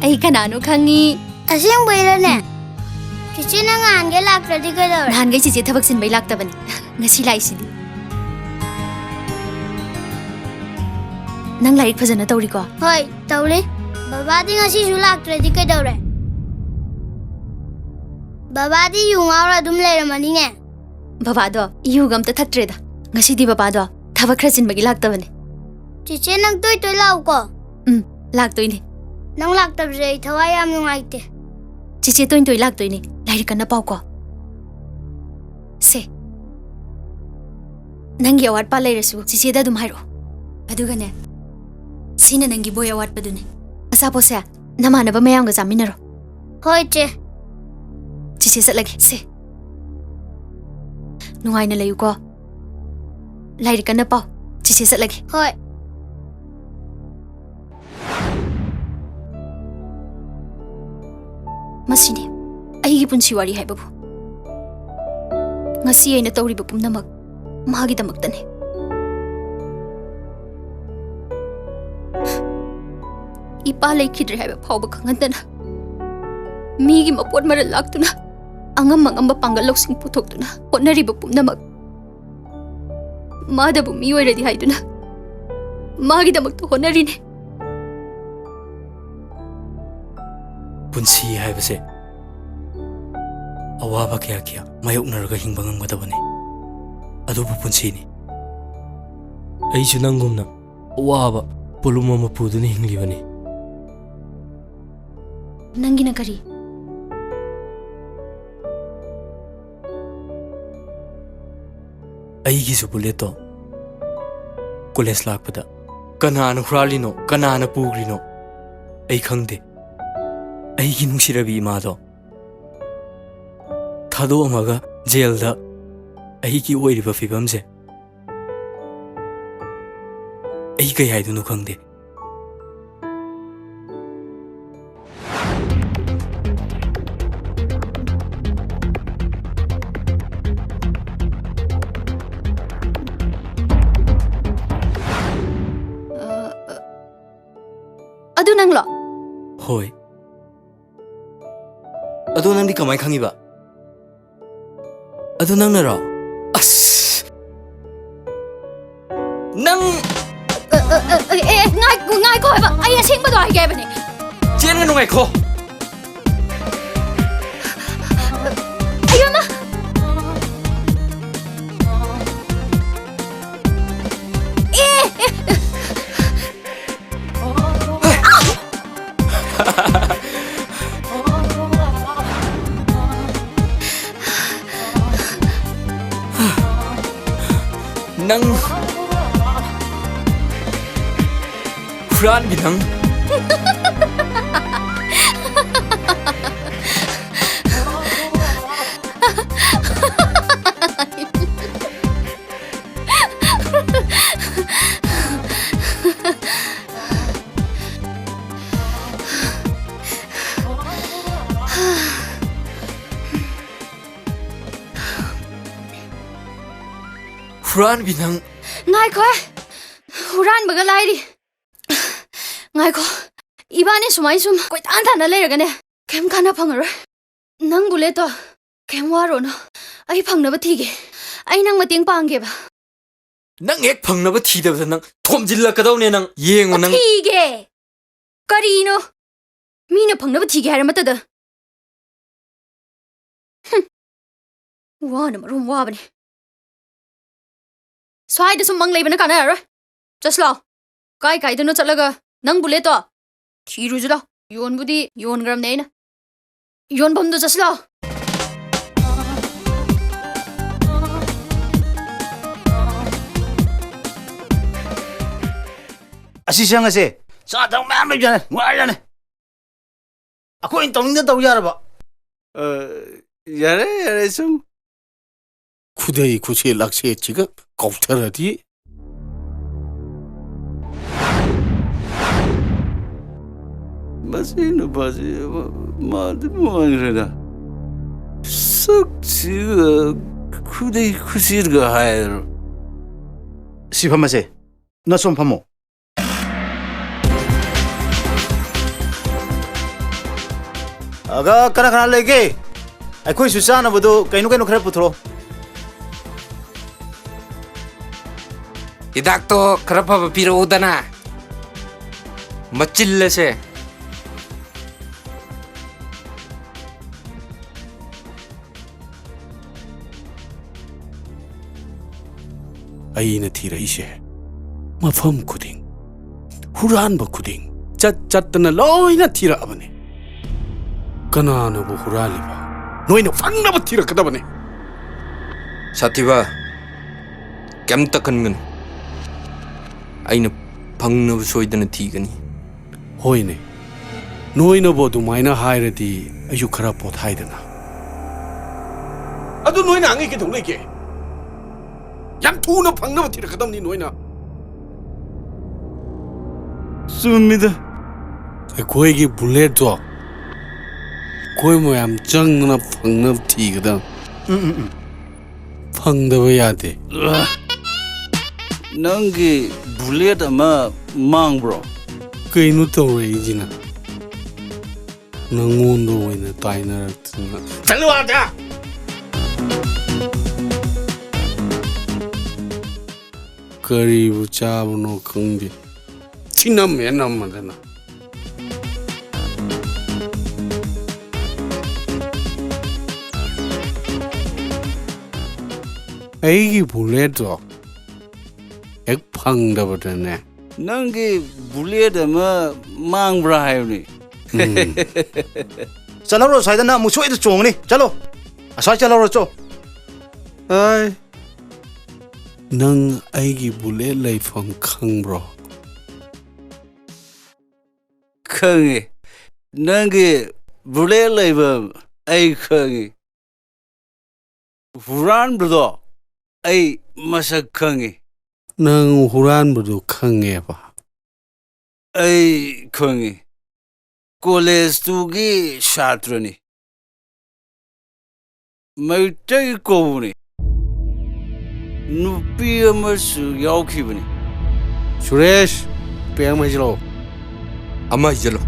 Ai kanano khangi asing boila ne kichi na ngan ge lak tradi ga dor nan gai chi thabak sin bai lak tabani ngasi lai sidi nang lai phajana tawri ko hoi tawle baba di ngasi su lak tradi ga dor baba di yu ngawra dum le ramani ne baba do yu gam ta thatre da ngasi di baba do thabak khra sin bagi lak tabani kichi nang toy law ko lak toy ni nang lak tab jai thawai am nungai te chichi toy lak toy ni lai kana pau ko se nangi award pa lai rasu chichi da dum hairo aduga ne sina nangi boy award pa dune asa po se namana ba mayam ga jaminaro hoi che chichi sat lagi se nungai na layu ko lai kana pau chichi sat lagi hoi masini aigi punsi wari hai babu ngasi aina tawri ba pumnamak 마기다먹다네. 이빠 레이키드를 하여 파우바 강한다나 미기 머포ꯠ 말을 락두나 앙암망암바 빵갈록싱 포톡두나 혼나리바 뿜나막 마다부 미워이라디 하이두나 마기다먹도 혼나리네. ꯄꯨꯟꯁꯤ ꯍꯥꯏꯕꯁꯦ ꯑꯋꯥꯕ ꯀꯌꯥ ꯀꯌꯥ ꯃꯥꯌꯣꯛꯅꯔꯒ ꯍꯤꯡꯕ ꯉꯝꯒꯗꯕꯅꯤ ꯑꯗꯨꯕꯨ ꯄꯨꯟꯁꯤꯅꯤ ꯑꯩꯁꯨ ꯅꯪꯒꯨꯝꯅ ꯑꯋꯥꯕ ꯄꯣꯂꯨꯝ ꯑꯃ ꯄꯨꯗꯨꯅ ꯍꯤꯡꯂꯤꯕꯅꯤ ꯅꯪꯒꯤꯅ ꯀꯔꯤ ꯑꯩꯒꯤꯁꯨ ꯕꯨꯂꯦꯠꯇꯣ ꯀꯣꯂꯦꯖ ꯂꯥꯛꯄꯗ ꯀꯅꯥꯅ ꯍꯨꯔꯥꯜꯂꯤꯅꯣ ꯀꯅꯥꯅ ꯄꯨꯈ꯭ꯔꯤꯅꯣ ꯑꯩ ꯈꯪꯗꯦ ꯑꯩꯒꯤ ꯅꯨꯡꯁꯤꯔꯕꯤ ꯏꯃꯥꯗꯣ ꯊꯥꯗꯣꯛꯑꯝꯃꯒ ꯖꯦꯜꯗ ꯑꯩꯒꯤ ꯑꯣꯏꯔꯤꯕ ꯐꯤꯕꯝꯁꯦ ꯑꯩ ꯀꯩ ꯍꯥꯏꯗꯣꯏꯅꯣ ꯈꯪꯗꯦ ꯑꯗꯨ ꯅꯪꯂꯣ ꯍꯣꯏ ꯑꯗꯣ ꯅꯪꯗꯤ ꯀꯃꯥꯏ ꯈꯪꯉꯤꯕ ꯑꯗꯣ ꯅꯪꯅꯔꯣ ꯑꯁ ꯅꯪ ꯉꯥꯏꯈꯣ ꯍꯥꯏꯕ ꯑꯩ ꯑꯁꯦꯡꯕꯗꯣ ꯍꯥꯏꯒꯦ ꯍꯥꯏꯕꯅꯦ ꯆꯦꯟꯒꯅꯨ ꯉꯥꯏꯈꯣ ꯑꯌꯣꯃ ꯅꯪ 후라한비 능 후라한비 능 ꯉꯥꯏꯈꯣ ꯍꯨꯔꯥꯟꯕꯒ ꯂꯥꯏꯔꯤ ꯉꯥꯏꯈꯣ 이번에 수마이 좀 꼴딴 단어 레이러가네 캠 가나 방어를 năng bullet kem waro no ai phang na ba thi ge ai nang mating pang ge ba nang ek phang na ba thi da nang thom jil la ka daw ne nang yeng nang thi ge kari no mi na phang na ba thi ge har ma ta da wa na marum wa ba ni swai da sum mang lei ba na ka na ro just lo kai kai da no chalaga nang bullet thi ru jula yon budi yon gram nei na yon bom do just lo Asisang ase sa tang mam jan wa jan ako in tong da yar ba yare sum khudai khuche lakse chiga kautarati Masino basi ma de mo angreda sak chiga khudai khushir ga hair sifamase na som phamo aga kana kana lege ai khoi su sana bodo kainu khare puthro hidak to khara phaba piro udana machille se aina thira ise mafam khuding huran ba khuding chat na loina thira abane kana na bu hurali ba noina fangna ba thira kada bane sativa kem takan aina phangna bu soidana thigani hoine noina bo du maina hairadi ayu khara pot haidana adu noina angi ke thongle ke yam thuna phangna ba thira kadam ni noina sumida koi gi bullet do koi mo yam chang na phangna thi gada ꯐꯪꯗꯕ ꯌꯥꯗꯦ ꯅꯪꯒꯤ bullet ꯑꯃ ꯃꯥꯡꯕ꯭ꯔꯣ ꯀꯩꯅꯣ ꯇꯧꯔꯛꯏꯁꯤꯅ ꯅꯪꯉꯣꯟꯗ ꯑꯣꯏꯅ ꯇꯥꯏꯅꯔꯛꯇꯅ ꯆꯠꯂꯨ ꯑꯥꯗ ꯀꯔꯤꯕꯨ ꯆꯥꯕꯅꯣ ꯈꯪꯗꯦ ꯊꯤꯅꯝꯃꯦ ꯅꯝꯃꯗꯅ ꯑꯩꯒꯤ ꯕꯨꯂꯦꯠꯇꯣ ꯍꯦꯛ ꯐꯪꯗꯕꯗꯅꯦ ꯅꯪꯒꯤ ꯕꯨꯂꯦꯠ ꯑꯃ ꯃꯥꯡꯕ꯭ꯔꯥ ꯍꯥꯏꯕꯅꯤ ꯆꯠꯍꯧꯔꯣ ꯁ꯭ꯋꯥꯏꯗꯅ ꯑꯃꯨꯛ ꯁꯣꯏꯗ ꯆꯣꯡꯒꯅꯤ ꯆꯠꯂꯣ ꯑꯁ꯭ꯋꯥꯏ ꯆꯠꯍꯧꯔꯣ ꯆꯣ ꯑꯩ ꯅꯪ ꯑꯩꯒꯤ ꯕꯨꯂꯦꯠ ꯂꯩꯐꯝ ꯈꯪꯕ꯭ꯔꯣ ꯈꯪꯉꯤ ꯅꯪꯒꯤ ꯕꯨꯂꯦꯠ ꯂꯩꯐꯝ ꯑꯩ ꯈꯪꯉꯤ ꯍꯨꯔꯥꯟꯕꯗꯣ ꯑꯩ ꯃꯁꯛ ꯈꯪꯉꯤ ꯅꯪ ꯍꯨꯔꯥꯟꯕꯗꯨ ꯈꯪꯉꯦꯕ ꯑꯩ ꯈꯪꯉꯤ ꯀꯣꯂꯦꯖꯇꯨꯒꯤ ꯁꯥꯇ꯭ꯔꯅꯤ ꯃꯩꯇꯩ ꯀꯧꯕꯅꯤ ꯅꯨꯄꯤ ꯑꯃꯁꯨ ꯌꯥꯎꯈꯤꯕꯅꯤ ꯁꯨꯔꯦꯁ ꯄꯦ ꯑꯃ ꯍꯩꯖꯤꯜꯂꯛꯑꯣ ꯑꯃ ꯍꯩꯖꯤꯜꯂꯣ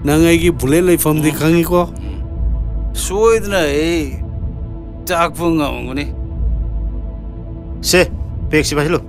ꯅꯪ ꯑꯩꯒꯤ ꯕꯨꯂꯦꯠ ꯂꯩꯐꯝꯗꯤ ꯈꯪꯉꯤꯀꯣ ꯁꯣꯏꯗꯅ ꯑꯩ ꯇꯥꯛꯄ ꯉꯝꯒꯅꯤ ꯁꯦ ꯕꯦꯒꯁꯤ ꯄꯥꯏꯁꯤꯜꯂꯨ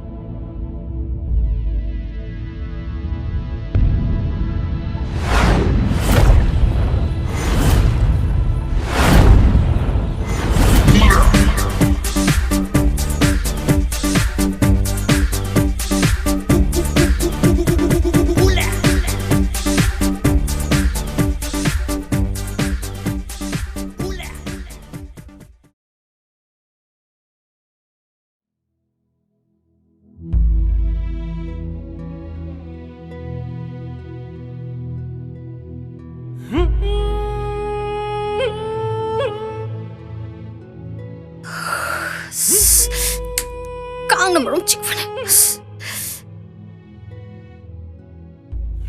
ꯀꯥꯡꯅ ꯃꯔꯣꯝ ꯆꯤꯛꯄꯅꯦ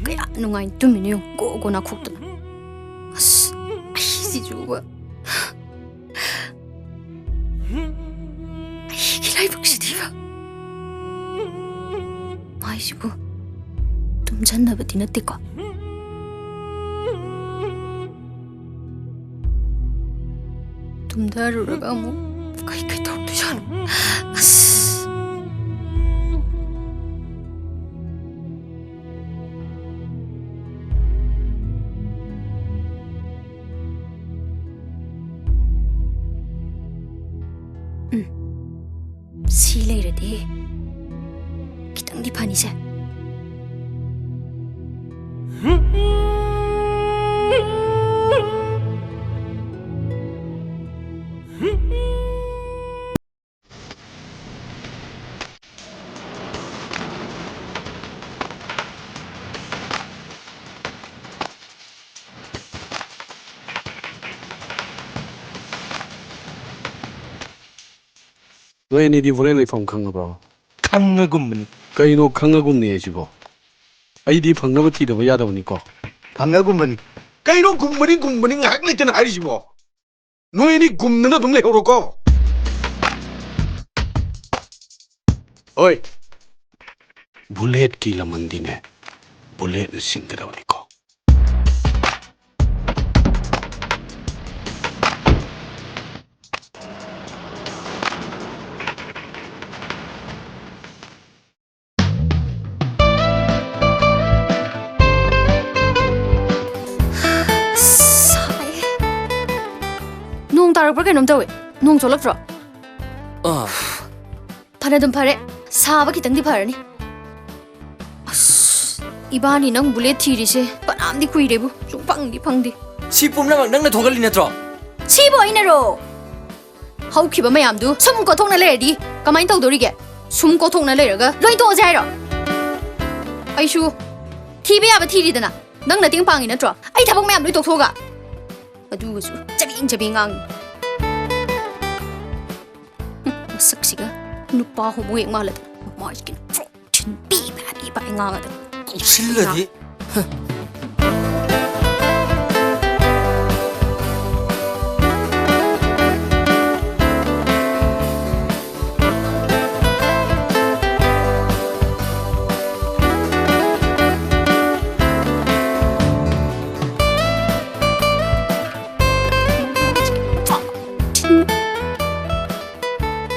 ꯀꯌꯥ ꯅꯨꯡꯉꯥꯏꯅ ꯇꯨꯝꯃꯤꯅꯣ ꯌꯦꯡꯉꯨ ꯒꯣ ꯒꯣ ꯅꯥꯈꯣꯛꯇꯅ ꯑꯁ ꯑꯩꯁꯤꯁꯨꯕ ꯑꯩꯒꯤ ꯂꯥꯏꯕꯛꯁꯤꯗꯤꯕ ꯃꯥꯏꯁꯤꯕꯨ ꯇꯨꯝꯖꯟꯅꯕꯗꯤ ꯅꯠꯇꯦꯀꯣ tumdaru라가 뭐 그렇게 덕두잖아. 실례라디 기땅디 판이세. 너희들이 원래 phòng 강어봐. 강어군문. 그이노 강어군네 지고. 아이디 방나고 티도 야다 보니까. 강어군문. 그이노 군문이 학리때는 아니지 뭐. 너희들이 굶는 동네 오르고. 어이. 불렛 길라만디네. 불렛 싱그라 보니까. 따르고 그놈 더위 농 졸락들어 파래든 파래 사바 기땅디 파래니 이바니 능 물레 티리세 빠남디 구이레부 좀 빵디 빵디 시뿜나막 낭나 동갈리 내들어 시보 이내로 하우키바 마얌두 숨 고통나 레디 가만히 떠도리게 숨 고통나 레가 로이 도자이로 아이슈 TV 아바 티리드나 낭나 띵빵이 내들어 아이 타복 마얌 로이 독토가 아두고수 짜빙 ꯃꯁꯛꯁꯤꯒ ꯅꯨꯄꯥ ꯍꯣꯃꯣ ꯍꯦꯛ ꯃꯥꯜꯂꯗ ꯃꯥꯏꯁꯤꯒꯤ ꯆꯤꯟ ꯄꯤꯕ ꯉꯥꯡꯉꯗ ꯀꯧꯁꯤꯜꯂꯗꯤ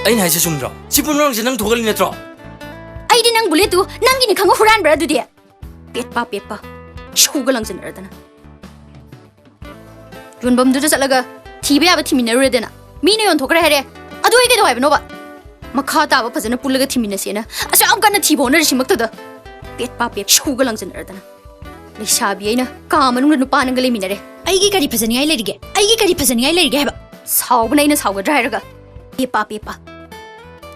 ꯑꯩꯅ ꯍꯥꯏꯁꯦ ꯆꯨꯝꯗ꯭ꯔꯣ ꯁꯤ ꯄꯨꯝꯅꯃꯛꯁꯦ ꯅꯪ ꯊꯣꯛꯍꯜꯂꯤ ꯅꯠꯇ꯭ꯔꯣ ꯑꯩꯗꯤ ꯅꯪ ꯕꯨꯂꯦꯠꯇꯨ ꯅꯪꯒꯤꯅꯤ ꯈꯪꯉ ꯍꯨꯔꯥꯟꯕ꯭ꯔꯥ ꯑꯗꯨꯗꯤ ꯄꯦꯠꯄ ꯁꯨꯒ ꯂꯪꯖꯟꯅꯔꯗꯅ ꯌꯣꯟꯐꯝꯗꯨꯗ ꯆꯠꯂꯒ ꯊꯤꯕ ꯌꯥꯕ ꯊꯤꯃꯤꯟꯅꯔꯨꯔꯦꯗꯅ ꯃꯤꯅ ꯌꯣꯟꯊꯣꯛꯈ꯭ꯔꯦ ꯍꯥꯏꯔꯦ ꯑꯗꯨ ꯑꯩ ꯀꯩꯗꯧ ꯍꯥꯏꯕꯅꯣꯕ ꯃꯈꯥ ꯇꯥꯕ ꯐꯖꯅ ꯄꯨꯜꯂꯒ ꯊꯤꯃꯤꯟꯅꯁꯦꯅ ꯑꯁꯨꯛ ꯌꯥꯝ ꯀꯟꯅ ꯊꯤꯕ ꯍꯣꯠꯅꯔꯤꯁꯤꯃꯛꯇꯗ ꯄꯦꯠ ꯁꯨꯒ ꯂꯪꯖꯟꯅꯔꯗꯅ ꯂꯩꯁꯥꯕꯤ ꯑꯩꯅ ꯀꯥ ꯃꯅꯨꯡꯗ ꯅꯨꯄꯥ ꯅꯪꯒ ꯂꯩꯃꯤꯟꯅꯔꯦ ꯑꯩꯒꯤ ꯀꯔꯤ ꯐꯖꯅꯤꯡꯉꯥꯏ ꯂꯩꯔꯤꯒꯦ ꯍꯥꯏꯕ ꯁꯥꯎꯕꯅ ꯑꯩꯅ ꯁꯥꯎꯒꯗ꯭ꯔꯥ ꯍꯥꯏꯔꯒ ꯄꯦꯞꯄ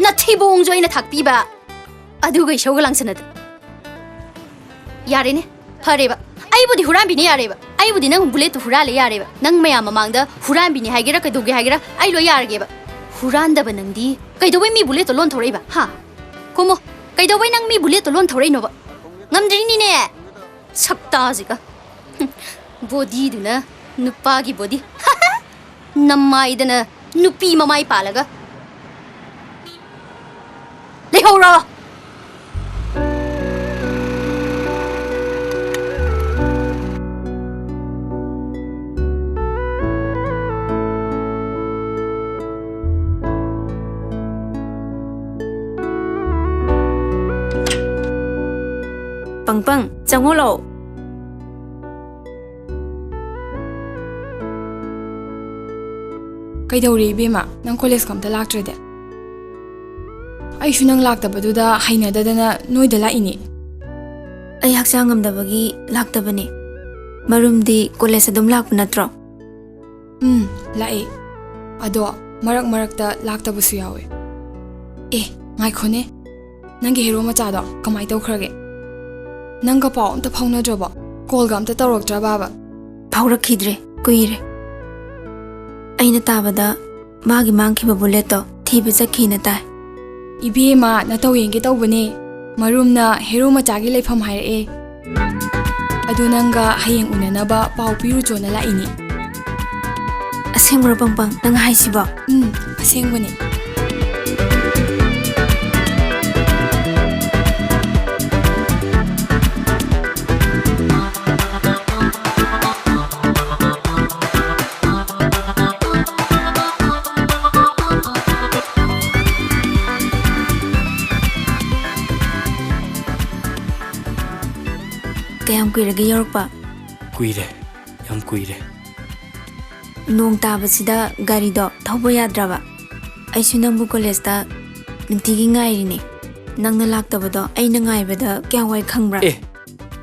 ꯅꯊꯤꯕꯣꯡꯁꯨ ꯑꯩꯅ ꯊꯥꯛꯄꯤꯕ ꯑꯗꯨꯒ ꯏꯁꯧꯒ ꯂꯥꯡꯁꯟꯅꯗ ꯌꯥꯔꯦꯅꯦ ꯐꯔꯦꯕ ꯑꯩꯕꯨꯗꯤ ꯍꯨꯔꯥꯟꯕꯤꯅꯦ ꯌꯥꯔꯦꯕ ꯑꯩꯕꯨꯗꯤ ꯅꯪ ꯕꯨꯂꯦꯠꯇꯨ ꯍꯨꯔꯥꯜꯂꯦ ꯌꯥꯔꯦꯕ ꯅꯪ ꯃꯌꯥꯝ ꯃꯃꯥꯡꯗ ꯍꯨꯔꯥꯟꯕꯤꯅꯦ ꯍꯥꯏꯒꯦꯔꯥ ꯀꯩꯗꯧꯒꯦ ꯍꯥꯏꯒꯦꯔꯥ ꯑꯩ ꯂꯣꯏ ꯌꯥꯔꯒꯦꯕ ꯍꯨꯔꯥꯟꯗꯕ ꯅꯪꯗꯤ ꯀꯩꯗꯧꯕꯩ ꯃꯤ ꯕꯨꯂꯦꯠꯇꯣ ꯂꯣꯟ ꯊꯧꯔꯛꯏꯕ ꯍꯥ ꯀꯣꯃꯣ ꯀꯩꯗꯧꯕꯩ ꯅꯪ ꯃꯤ ꯕꯨꯂꯦꯠꯇꯣ ꯂꯣꯟ ꯊꯧꯔꯛꯏꯅꯣꯕ ꯉꯝꯗ꯭ꯔꯤꯅꯤꯅꯦ ꯁꯛꯇꯥꯁꯤꯒ ꯕꯣꯗꯤꯗꯨꯅ ꯅꯨꯄꯥꯒꯤ ꯕꯣꯗꯤ ꯅꯝꯃꯥꯏꯗꯅ ꯅꯨꯄꯤ ꯃꯃꯥꯏ ꯄꯥꯜꯂꯒ ꯂꯩꯍꯧꯔꯣ ꯄꯪꯄꯪ ꯆꯪꯉꯣ ꯂꯥꯛꯑꯣ ꯀꯩꯗꯧꯔꯤ ꯏꯕꯦꯝꯃ ꯅꯪ ꯀꯣꯂꯦꯖ ꯀꯝꯇ ꯂꯥꯛꯇ꯭ꯔꯗꯤ ꯑꯩꯁꯨ ꯅꯪ ꯂꯥꯛꯇꯕꯗꯨꯗ ꯍꯩꯅꯗꯗꯅ ꯅꯣꯏꯗ ꯂꯥꯛꯏꯅꯤ ꯑꯩ ꯍꯛꯆꯥꯡ ꯉꯝꯗꯕꯒꯤ ꯂꯥꯛꯇꯕꯅꯤ ꯃꯔꯨꯝꯗꯤ ꯀꯣꯂꯦꯖ ꯑꯗꯨꯝ ꯂꯥꯛꯄ ꯅꯠꯇ꯭ꯔꯣ ꯂꯥꯛꯑꯦ ꯑꯗꯣ ꯃꯔꯛꯇ ꯂꯥꯛꯇꯕꯁꯨ ꯌꯥꯎꯋꯦ ꯉꯥꯏꯈꯣꯅꯦ ꯅꯪꯒꯤ ꯍꯦꯔꯣ ꯃꯆꯥꯗꯣ ꯀꯃꯥꯏ ꯇꯧꯈ꯭ꯔꯒꯦ ꯅꯪꯒ ꯄꯥꯎ ꯑꯝꯇ ꯐꯥꯎꯅꯗ꯭ꯔꯕꯣ ꯀꯣꯜꯒ ꯑꯝꯇ ꯇꯧꯔꯛꯇ꯭ꯔꯕꯥꯕ ꯐꯥꯎꯔꯛꯈꯤꯗ꯭ꯔꯦ ꯀꯨꯏꯔꯦ ꯑꯩꯅ ꯇꯥꯕꯗ ꯃꯥꯒꯤ ꯃꯥꯡꯈꯤꯕ ꯕꯨꯂꯦꯠꯇꯣ ꯊꯤꯕ ꯆꯠꯈꯤꯅ ꯇꯥꯏ ꯏꯕꯦꯝꯃ ꯅꯇꯧ ꯌꯦꯡꯒꯦ ꯇꯧꯕꯅꯦ ꯃꯔꯨꯝꯅ ꯍꯦꯔꯣ ꯃꯆꯥꯒꯤ ꯂꯩꯐꯝ ꯍꯥꯏꯔꯛꯑꯦ ꯑꯗꯨ ꯅꯪꯒ ꯍꯌꯦꯡ ꯎꯅꯅꯕ ꯄꯥꯎ ꯄꯤꯔꯨꯆꯣꯅ ꯂꯥꯛꯏꯅꯤ ꯑꯁꯦꯡꯕꯔꯣ ꯄꯪꯄꯪ ꯅꯪ ꯍꯥꯏꯁꯤꯕꯣ ꯑꯁꯦꯡꯕꯅꯦ ꯀꯌꯥꯝ ꯀꯨꯏꯔꯒꯦ ꯌꯧꯔꯛꯄ ꯀꯨꯏꯔꯦ ꯌꯥꯝ ꯀꯨꯏꯔꯦ ꯅꯣꯡ ꯇꯥꯕꯁꯤꯗ ꯒꯥꯔꯤꯗꯣ ꯊꯧꯕ ꯌꯥꯗ꯭ꯔꯕ ꯑꯩꯁꯨ ꯅꯪꯕꯨ ꯀꯣꯂꯦꯖꯇ ꯅꯨꯡꯇꯤꯒꯤ ꯉꯥꯏꯔꯤꯅꯦ ꯅꯪꯅ ꯂꯥꯛꯇꯕꯗꯣ ꯑꯩꯅ ꯉꯥꯏꯕꯗ ꯀꯌꯥꯝ ꯋꯥꯏ ꯈꯪꯕ꯭ꯔꯥ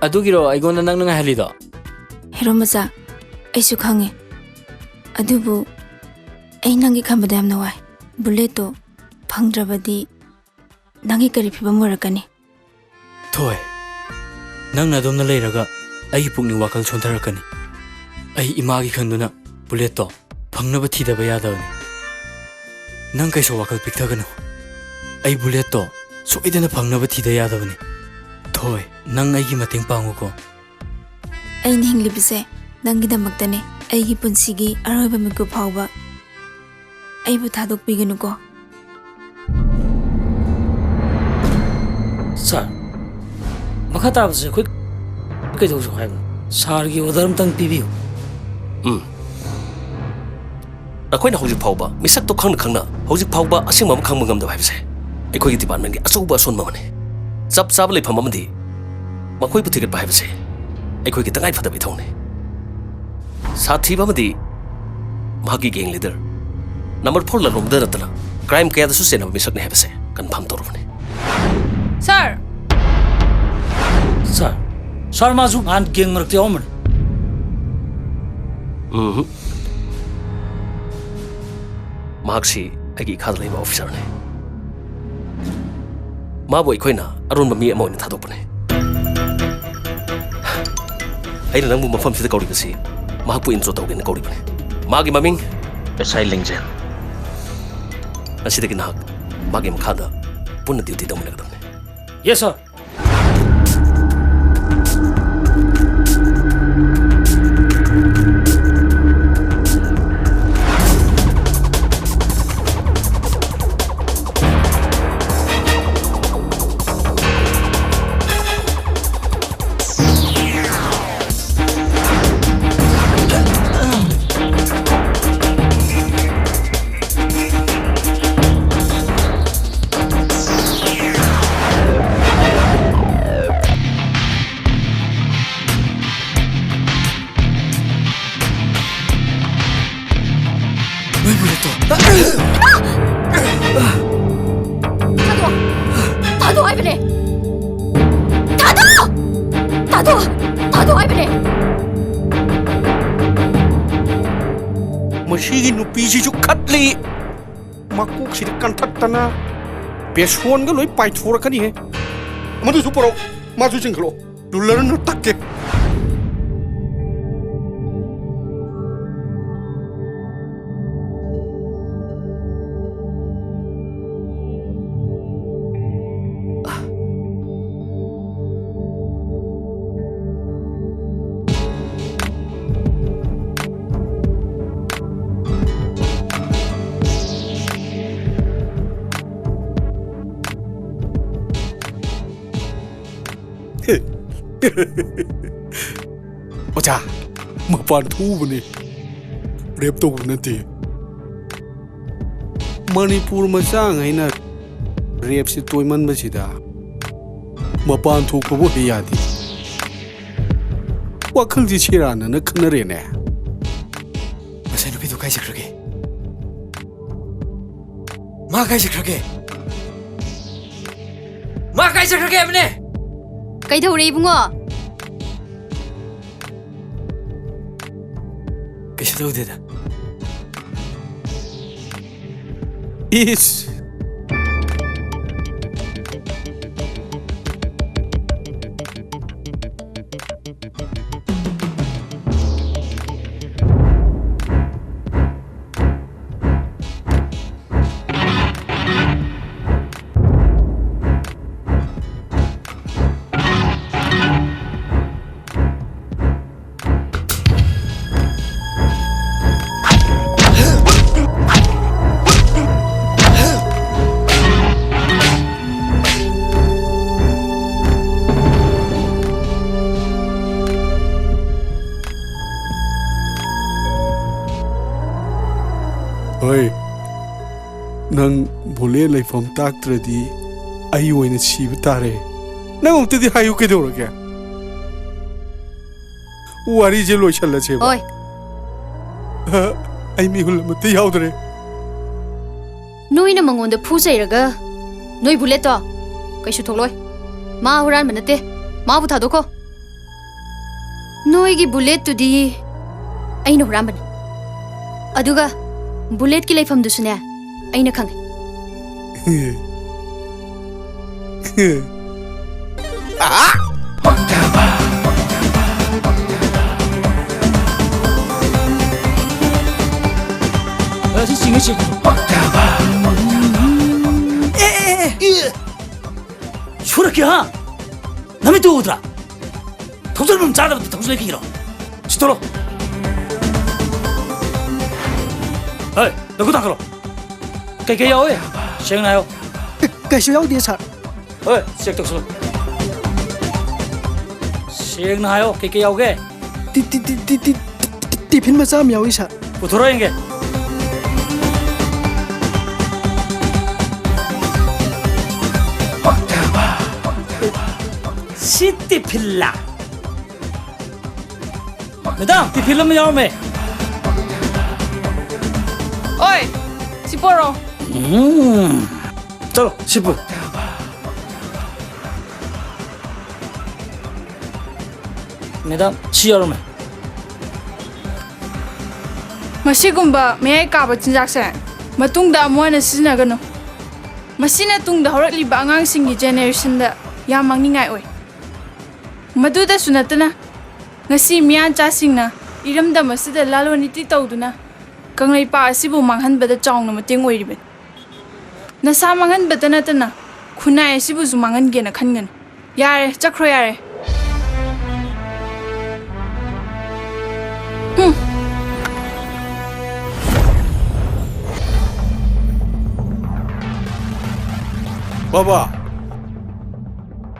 ꯑꯗꯨꯒꯤꯔꯣ ꯑꯩꯉꯣꯟꯗ ꯅꯪꯅ ꯉꯥꯏꯍꯜꯂꯤꯗꯣ ꯍꯦꯔꯣ ꯃꯆꯥ ꯑꯩꯁꯨ ꯈꯪꯉꯦ ꯑꯗꯨꯕꯨ ꯑꯩ ꯅꯪꯒꯤ ꯈꯟꯕꯗ ꯌꯥꯝꯅ ꯋꯥꯏ ꯕꯨꯂꯦꯠꯇꯣ ꯐꯪꯗ꯭ꯔꯕꯗꯤ ꯅꯪꯒꯤ ꯀꯔꯤ ꯐꯤꯕꯝ ꯑꯣꯏꯔꯛꯀꯅꯤ ꯊꯣꯏ ꯅꯪꯅ ꯑꯗꯣꯝꯅ ꯂꯩꯔꯒ ꯑꯩꯒꯤ ꯄꯨꯛꯅꯤꯡ ꯋꯥꯈꯜ ꯁꯣꯟꯊꯔꯛꯀꯅꯤ ꯑꯩ ꯏꯃꯥꯒꯤ ꯈꯟꯗꯨꯅ ꯕꯨꯂꯦꯠꯇꯣ ꯐꯪꯅꯕ ꯊꯤꯗꯕ ꯌꯥꯗꯕꯅꯤ ꯅꯪ ꯀꯩꯁꯨ ꯋꯥꯈꯜ ꯄꯤꯛꯊꯒꯅꯨ ꯑꯩ ꯕꯨꯂꯦꯠꯇꯣ ꯁꯣꯏꯗꯅ ꯐꯪꯅꯕ ꯊꯤꯗ ꯌꯥꯗꯕꯅꯤ ꯊꯣꯏ ꯅꯪ ꯑꯩꯒꯤ ꯃꯇꯦꯡ ꯄꯥꯡꯉꯨꯀꯣ ꯑꯩꯅ ꯍꯤꯡꯂꯤꯕꯁꯦ ꯅꯪꯒꯤꯗꯃꯛꯇꯅꯦ ꯑꯩꯒꯤ ꯄꯨꯟꯁꯤꯒꯤ ꯑꯔꯣꯏꯕ ꯃꯤꯀꯨꯞ ꯐꯥꯎꯕ ꯑꯩꯕꯨ ꯊꯥꯗꯣꯛꯄꯤꯒꯅꯨꯀꯣ ꯁꯥꯔ ꯃꯈꯥ ꯇꯥꯕꯁꯦ ꯑꯩꯈꯣꯏ ꯀꯩꯗꯧꯁꯨ ꯍꯥꯏꯕꯅꯣ ꯁꯥꯔꯒꯤ ꯑꯣꯔꯗꯔ ꯑꯝꯇꯪ ꯄꯤꯕꯤꯌꯨ ꯑꯩꯈꯣꯏꯅ ꯍꯧꯖꯤꯛ ꯐꯥꯎꯕ ꯃꯤꯁꯛꯇꯣ ꯈꯪꯅ ꯍꯧꯖꯤꯛ ꯐꯥꯎꯕ ꯑꯁꯦꯡꯕ ꯑꯃ ꯈꯪꯕ ꯉꯝꯗꯕ ꯍꯥꯏꯕꯁꯦ ꯑꯩꯈꯣꯏꯒꯤ ꯗꯤꯄꯥꯔꯠꯃꯦꯟꯒꯤ ꯑꯆꯧꯕ ꯑꯁꯣꯟꯕ ꯑꯃꯅꯤ ꯆꯞ ꯆꯥꯕ ꯂꯩꯐꯝ ꯑꯃꯗꯤ ꯃꯈꯣꯏꯕꯨ ꯊꯤꯒꯠꯄ ꯍꯥꯏꯕꯁꯦ ꯑꯩꯈꯣꯏꯒꯤ ꯇꯉꯥꯏꯐꯗꯕ ꯏꯊꯧꯅꯤ ꯁꯥꯊꯤꯕ ꯑꯃꯗꯤ ꯃꯍꯥꯛꯀꯤ ꯒꯦꯡ ꯂꯤꯗꯔ ꯅꯝꯕꯔ 4 ꯂꯂꯣꯡꯕꯗ ꯅꯠꯇꯅ ꯀ꯭ꯔꯥꯏꯝ ꯀꯌꯥꯗꯁꯨ ꯆꯦꯟꯅꯕ ꯃꯤꯁꯛꯅꯤ ꯍꯥꯏꯕꯁꯦ ꯀꯟꯐꯥꯔꯝ ꯇꯧꯔꯕꯅꯤ ꯁꯥꯔ ꯁꯥꯔ ꯃꯥꯁꯨ ꯅꯍꯥꯟ ꯒꯦꯡ ꯃꯔꯛꯇ ꯌꯥꯎꯔꯝꯕꯅꯤ ꯃꯍꯥꯛꯁꯤ ꯑꯩꯒꯤ ꯏꯈꯥꯗ ꯂꯩꯕ ꯑꯣꯐꯤꯁꯔꯅꯤ ꯃꯥꯕꯨ ꯑꯩꯈꯣꯏꯅ ꯑꯔꯣꯟꯕ ꯃꯤ ꯑꯃ ꯑꯣꯏꯅ ꯊꯥꯗꯣꯛꯄꯅꯤ ꯑꯩꯅ ꯅꯪꯕꯨ ꯃꯐꯝꯁꯤꯗ ꯀꯧꯔꯤꯕꯁꯤ ꯃꯍꯥꯛꯄꯨ ꯏꯟꯇ꯭ꯔꯣ ꯇꯧꯒꯦꯅ ꯀꯧꯔꯤꯕꯅꯤ ꯃꯥꯒꯤ ꯃꯃꯤꯡ ꯑꯦꯁꯥꯏ ꯂꯦꯡꯖꯦꯜ ꯉꯁꯤꯗꯒꯤ ꯅꯍꯥꯛ ꯃꯥꯒꯤ ꯃꯈꯥꯗ ꯄꯨꯟꯅ ꯗ꯭ꯌꯨꯇꯤ ꯇꯧꯃꯤꯟꯅꯒꯗꯕꯅꯤ ꯌꯦꯁ ꯁꯥꯔ 너희 불렸어. 다도 하이브네. 다도 하이브네. मशीगी नुपीसिसु खतली मकुक सिद कंथतना बेसोन ग लोई पाइथोरकनी हे मदुसु परो मासु चिंखलो दुलरन नु तक्के ओजा मपान थूबने रेप तो नते मणिपुर मचांग हैना रेप से तोयमन बसिदा मपान थोकबो यादी वाखल जी छिराना न खनरेने मसाई नुपी तो काई सकरगे मा काई सकरगे अपने कईदौरे इबुंगो कैसे तौदेदा इस नंग भोले लेफम ताकत्रदी आई ओइना सीब तारे नंग उतदी हायु के दोरगे वारी जे लोइछल छे ओय आई मिहुल मते यावदरे नोइना मंगोंद फुजैरगा नोइ बुलेट तो कैसु थोकलोय मा हुरान मनते माबु थादोको नोइगी बुलेट तुदी अइना हुरान बने अदुगा बुलेट की लेफम दुसुने अइना खंगे 쇼르키 하 남이 또 오더라 덕설은 짜다부터 덕설이 기기로 시도로 어이 너그 닦으러 cái ơi xem nào cái số đi sao ơi xem thực sự xem nào cái ơi cái tí phim mà sao mèo đi sao của thằng anh cái City Pilla Madam, tí film में जाओ मैं Oi, Siporo. चलो 10분 매담 치열하면 마시군바 매일 까바 진작세 마뚱다 모아나 시나가노 마시나 뚱다 허락리바 안강싱기 제네레이션다 야망닝아이 오이 마두다 수나타나 ngasi mian cha singna iramda masida laloniti tawduna kanglai pa asibu manghanbada chawngna mating oiribe nasa manghanbada natana khunai asibu zu manghangena khangan yare chakro yare Baba,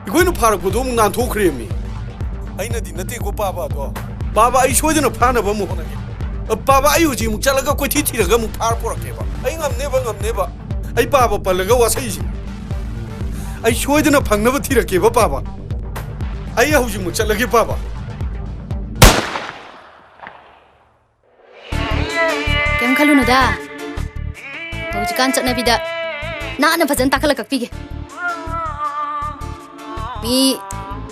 이거는 파라 고동 난 도크레미. 아이나디 나티 고 바바 도. 바바 아이 쇼드나 파나 바무 호나게. 바바 아이우지 무 잘라가 고 티티라가 무 파르 포라게 바. 아이 ngamne ba. 아이 바바 발라가 와사이지. 아이 쇼드나 방나바 티라게 바 바바. 아이 아우지 무 잘라게 바바. kem khalunada Hꯧjikan chatnabida naana fazan takala kakpige. Mi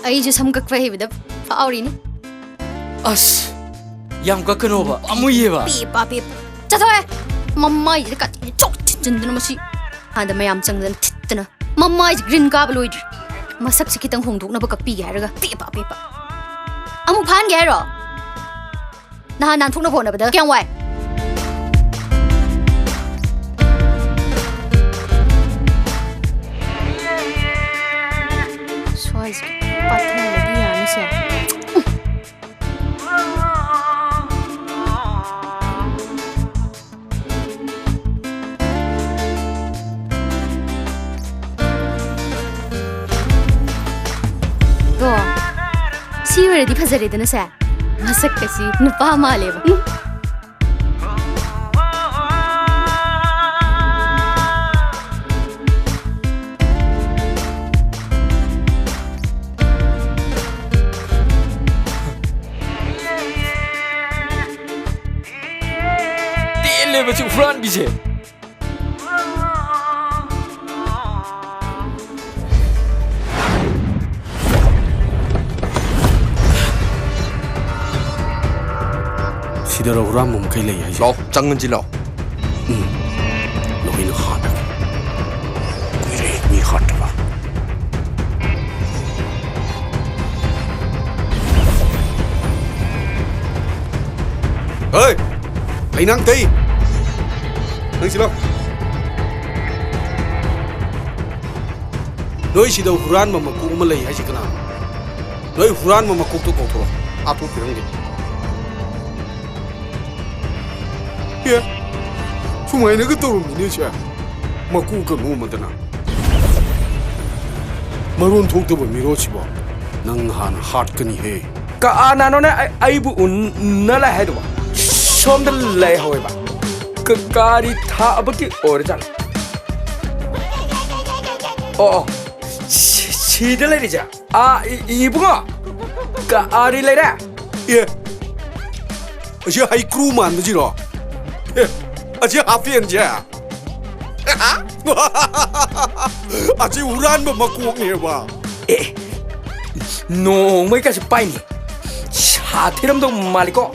ai ju sam kakpa hebida faurini. As yam ka kano ba amuye ba Pipa pipa. Chathoe. Mamma ji ka chok chinjandana masi. Anda mayam changdan thitna. Mamma ji green ka bloid. Masak se kitang hongdok na ba kakpige haraga pipa pipa. Amu phan ge ro. Na nan thuk na phone na bada kyang wai. Swais pathan lagi yani se. Go. See you ready phazare dana sa. Masak kasi nupa male ba. tele ba chu front bi je Sidara huram mum kai lei hai lo changan ji lo loi na khana kuire mi khat ba ơi lấy năng tí năng gì đâu nói gì đâu huran mà cũng mà lấy hay gì cái nào nói huran mà cũng tôi cầu thua à tôi phải không kìa chúng mày nó cứ tôi mình như thế mà cũng cần mua mà thế nào mà luôn thuộc tôi bị rối chứ bỏ năng hàn hard cái gì hết ka ana no na ai bu un na la hai do som da le hoy ba ka kari tha ba ki or jan oh si da le ri ja a i bu nga ka ari le ra ye aje hai crew man da ji ro aje hafian ja aje uran ba makuk ne ba no mai ka pai ni cha thiram do maliko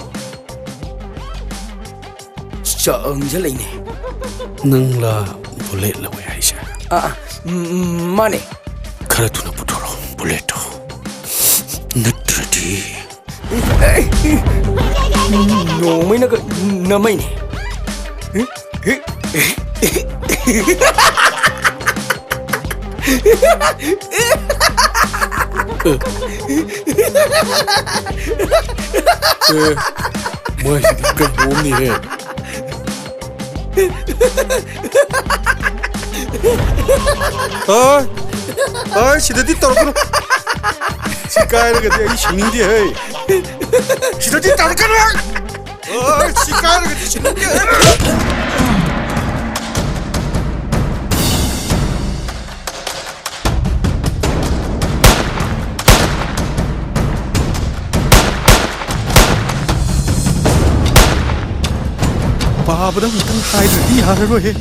chang je le ni nang la bullet la wai aisha mane khara tu na putoro bullet to natrati no mai na mai ni Mày cái bố này hết chỉ để đi tàu cái chỉ cái là cái gì xin đi hay chỉ để đi tàu cái này chỉ cái là cái gì xin đi Baba dah makan hai di hari rohe.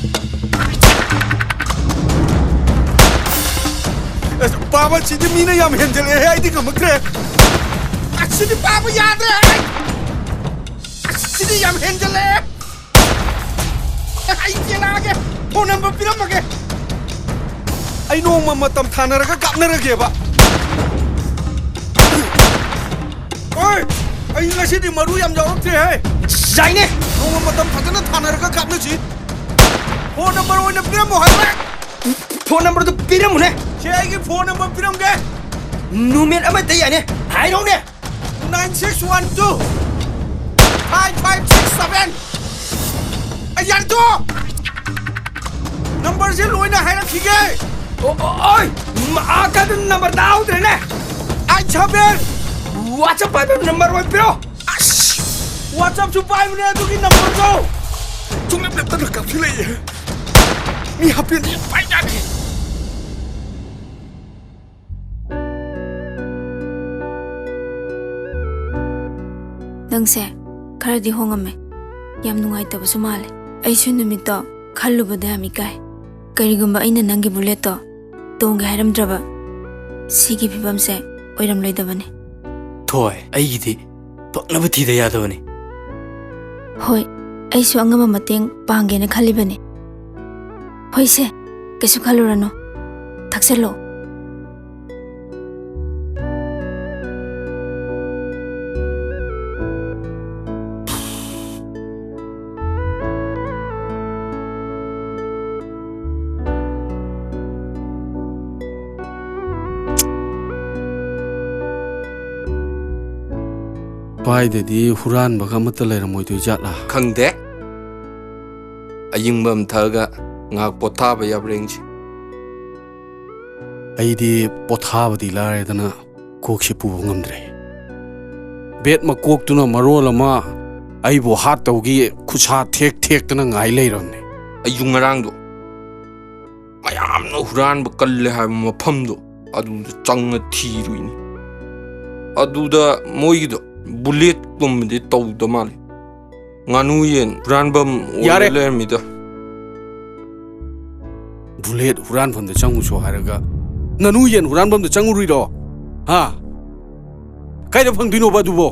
Baba cini mina yang handle hai di kamu kere. Cini Baba ya deh. Cini yang handle. Hai kena lagi. Phone number piram lagi. Ai no mama tam thana raga kapna lagi ba. Oi, ai nasi di maru yang jauh tu hai. Jai ni. Nunggu matam fatana thana raga kapna sih. Phone number one piram mo hai. phone number tu piram ne. Cai ke phone number piram ke? Numer apa tu ya ne? Hai dong ne. 9612 5567 Ayan to! Number si Loy na hai na sige! Oi! Maaka tu number tahu tu ne? Ay saber! WhatsApp pa tu number one pero? WhatsApp supaya mana tu ki number tu? Cuma belum tahu kau sila ya. Ni hampir ni banyak ni. ꯅꯪꯁꯦ ꯈꯔꯗꯤ ꯍꯣꯡꯉꯝꯃꯦ ꯌꯥꯝ ꯅꯨꯡꯉꯥꯏꯇꯕꯁꯨ ꯃꯥꯜꯂꯦ ꯑꯩꯁꯨ ꯅꯨꯃꯤꯠꯇꯣ ꯈꯜꯂꯨꯕꯗ ꯌꯥꯝ ꯏꯀꯥꯏ ꯀꯔꯤꯒꯨꯝꯕ ꯑꯩꯅ ꯅꯪꯒꯤ ꯕꯨꯂꯦꯠꯇꯣ ꯇꯣꯡꯒꯦ ꯍꯥꯏꯔꯝꯗ꯭ꯔꯕ ꯁꯤꯒꯤ ꯐꯤꯕꯝꯁꯦ ꯑꯣꯏꯔꯝꯂꯣꯏꯗꯕꯅꯤ ꯊꯣꯏ ꯑꯩꯒꯤꯗꯤ ꯄꯛꯅꯕ ꯊꯤꯗ ꯌꯥꯗꯕꯅꯤ ꯍꯣꯏ ꯑꯩꯁꯨ ꯑꯉꯝꯕ ꯃꯇꯦꯡ ꯄꯥꯡꯒꯦꯅ ꯈꯜꯂꯤꯕꯅꯤ ꯍꯣꯏꯁꯦ ꯀꯩꯁꯨ ꯈꯜꯂꯨꯔꯅꯨ ꯊꯛꯆꯜꯂꯣ ꯁ꯭ꯋꯥꯏꯗꯗꯤ ꯍꯨꯔꯥꯟꯕꯒ ꯑꯃꯠꯇ ꯂꯩꯔꯝꯃꯣꯏꯗꯣꯏ ꯖꯥꯠꯂꯥ ꯈꯪꯗꯦ ꯑꯌꯤꯡꯕ ꯑꯃ ꯊꯛꯑꯒ ꯉꯥꯏꯍꯥꯛ ꯄꯣꯊꯥꯕ ꯌꯥꯕ꯭ꯔꯦꯡꯁꯤ ꯑꯩꯗꯤ ꯄꯣꯊꯥꯕꯗꯤ ꯂꯥꯏꯔꯗꯅ ꯀꯣꯛꯁꯤ ꯄꯨꯕ ꯉꯝꯗ꯭ꯔꯦ ꯕꯦꯠ ꯃꯀꯣꯛꯇꯨꯅ ꯃꯔꯣꯜ ꯑꯃ ꯑꯩꯕꯨ ꯍꯥꯠꯇꯧꯒꯤ ꯈꯨꯠꯁꯥ ꯊꯦꯛꯇꯅ ꯉꯥꯏ ꯂꯩꯔꯝꯅꯦ ꯑꯩꯁꯨ ꯉꯔꯥꯡꯗꯣ ꯃꯌꯥꯝꯅ ꯍꯨꯔꯥꯟꯕ ꯀꯜꯂꯦ ꯍꯥꯏꯕ ꯃꯐꯝꯗꯣ ꯑꯗꯨꯗ ꯆꯪꯉ ꯊꯤꯔꯨꯏꯅꯤ ꯑꯗꯨꯗ ꯃꯣꯏꯒꯤꯗꯣ ꯕꯨꯂꯦꯠꯀꯨꯝꯕꯗꯤ ꯇꯧꯗ ꯃꯥꯜꯂꯦ ꯉꯥꯅꯨ ꯌꯦꯟ ꯍꯨꯔꯥꯟꯐꯝ ꯑꯣꯏꯔ ꯂꯩꯔꯝꯃꯤꯗ ꯕꯨꯂꯦꯠ ꯍꯨꯔꯥꯟꯐꯝꯗ ꯆꯪꯉꯨꯁꯨ ꯍꯥꯏꯔꯒ ꯉꯥꯅꯨ ꯌꯦꯟ ꯍꯨꯔꯥꯟꯐꯝꯗ ꯆꯪꯉꯨꯔꯨꯏꯔꯣ ꯍꯥ ꯀꯥꯏꯗ ꯐꯪꯗꯣꯏꯅꯣꯕ ꯑꯗꯨꯕꯣ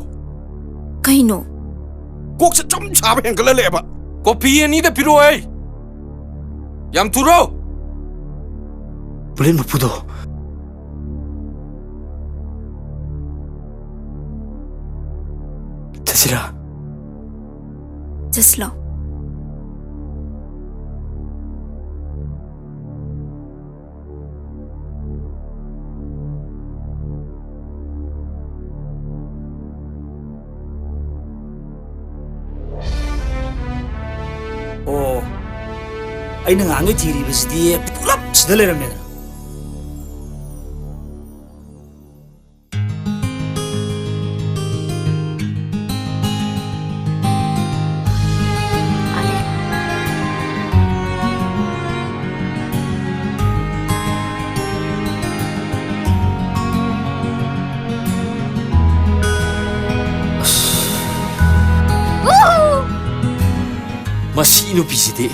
ꯀꯩꯅꯣ ꯀꯣꯛꯁꯦ ꯆꯝ ꯁꯥꯕ ꯍꯦꯟꯒꯠꯂꯛꯑꯦꯕ ꯀꯣꯐꯤ ꯑꯅꯤꯗ ꯄꯤꯔꯛꯑꯣ ꯑꯩ ꯌꯥꯝ ꯊꯨꯔꯣ ꯕꯨꯂꯦꯠ ꯃꯄꯨꯗꯣ ꯆꯠꯁꯤꯔꯥ ꯆꯠꯁꯂꯣ ꯑꯣ ꯑꯩꯅ ꯉꯥꯡꯒꯩ ꯊꯤꯔꯤꯕꯁꯤꯗꯤ ꯄꯨꯂꯞ ꯁꯤꯗ ꯂꯩꯔꯝꯃꯦꯗꯅ ꯃꯁꯤ ꯅꯨꯄꯤꯁꯤꯗꯤ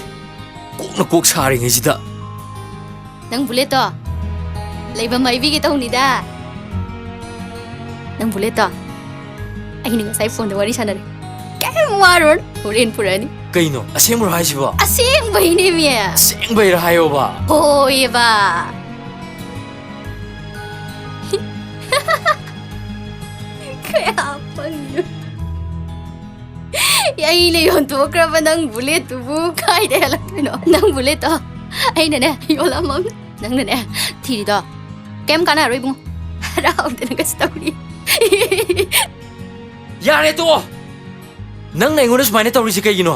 ꯀꯣꯛꯅ ꯀꯣꯛ ꯁꯥꯔꯤꯉꯩꯁꯤꯗ ꯅꯪ ꯕꯨꯂꯦꯠꯇꯣ ꯂꯩꯕ ꯃꯥꯏꯕꯤꯒꯦ ꯇꯧꯅꯤꯗ ꯅꯪ ꯕꯨꯂꯦꯠꯇꯣ ꯑꯩꯅ ꯉꯁꯥꯏ ꯐꯣꯟꯗ ꯋꯥꯔꯤ ꯁꯥꯟꯅꯔꯦ ꯀꯩꯝ ꯋꯥꯔꯣꯟ ꯍꯣꯔꯦꯟ ꯄꯨꯔꯛꯑꯅꯤ ꯀꯩꯅꯣ ꯑꯁꯦꯡꯕꯔꯣ ꯍꯥꯏꯁꯤꯕꯣ ꯑꯁꯦꯡꯕꯩꯅꯦ ꯃꯤ ꯑꯁꯦꯡꯕꯩꯔ ꯍꯥꯏꯌꯣꯕ ꯍꯣꯏꯌꯦꯕ ꯀꯌꯥ ꯄꯪꯉꯤꯅꯣ ꯑꯩꯅ ꯌꯣꯟꯊꯣꯛꯈ꯭ꯔꯕ ꯅꯪ ꯕꯨꯂꯦꯠꯇꯨꯕꯨ ꯀꯥꯏꯗ ꯍꯦꯜꯂꯛꯇꯣꯏꯅꯣ ꯅꯪ ꯕꯨꯂꯦꯠꯇꯣ ꯑꯩꯅꯅꯦ ꯌꯣꯜꯂꯝꯃꯝꯅꯤ ꯅꯪꯅꯅꯦ ꯊꯤꯔꯤꯗꯣ ꯀꯩꯝ ꯀꯥꯟꯅꯔꯣꯏ ꯏꯕꯨꯡꯉꯣ ꯍꯔꯥꯎꯗꯅ ꯀꯩꯁꯨ ꯇꯧꯔꯤ ꯌꯥꯔꯦ ꯇꯣ ꯅꯪꯅ ꯑꯩꯉꯣꯟꯗ ꯁꯨꯃꯥꯏꯅ ꯇꯧꯔꯤꯁꯤ ꯀꯩꯒꯤꯅꯣ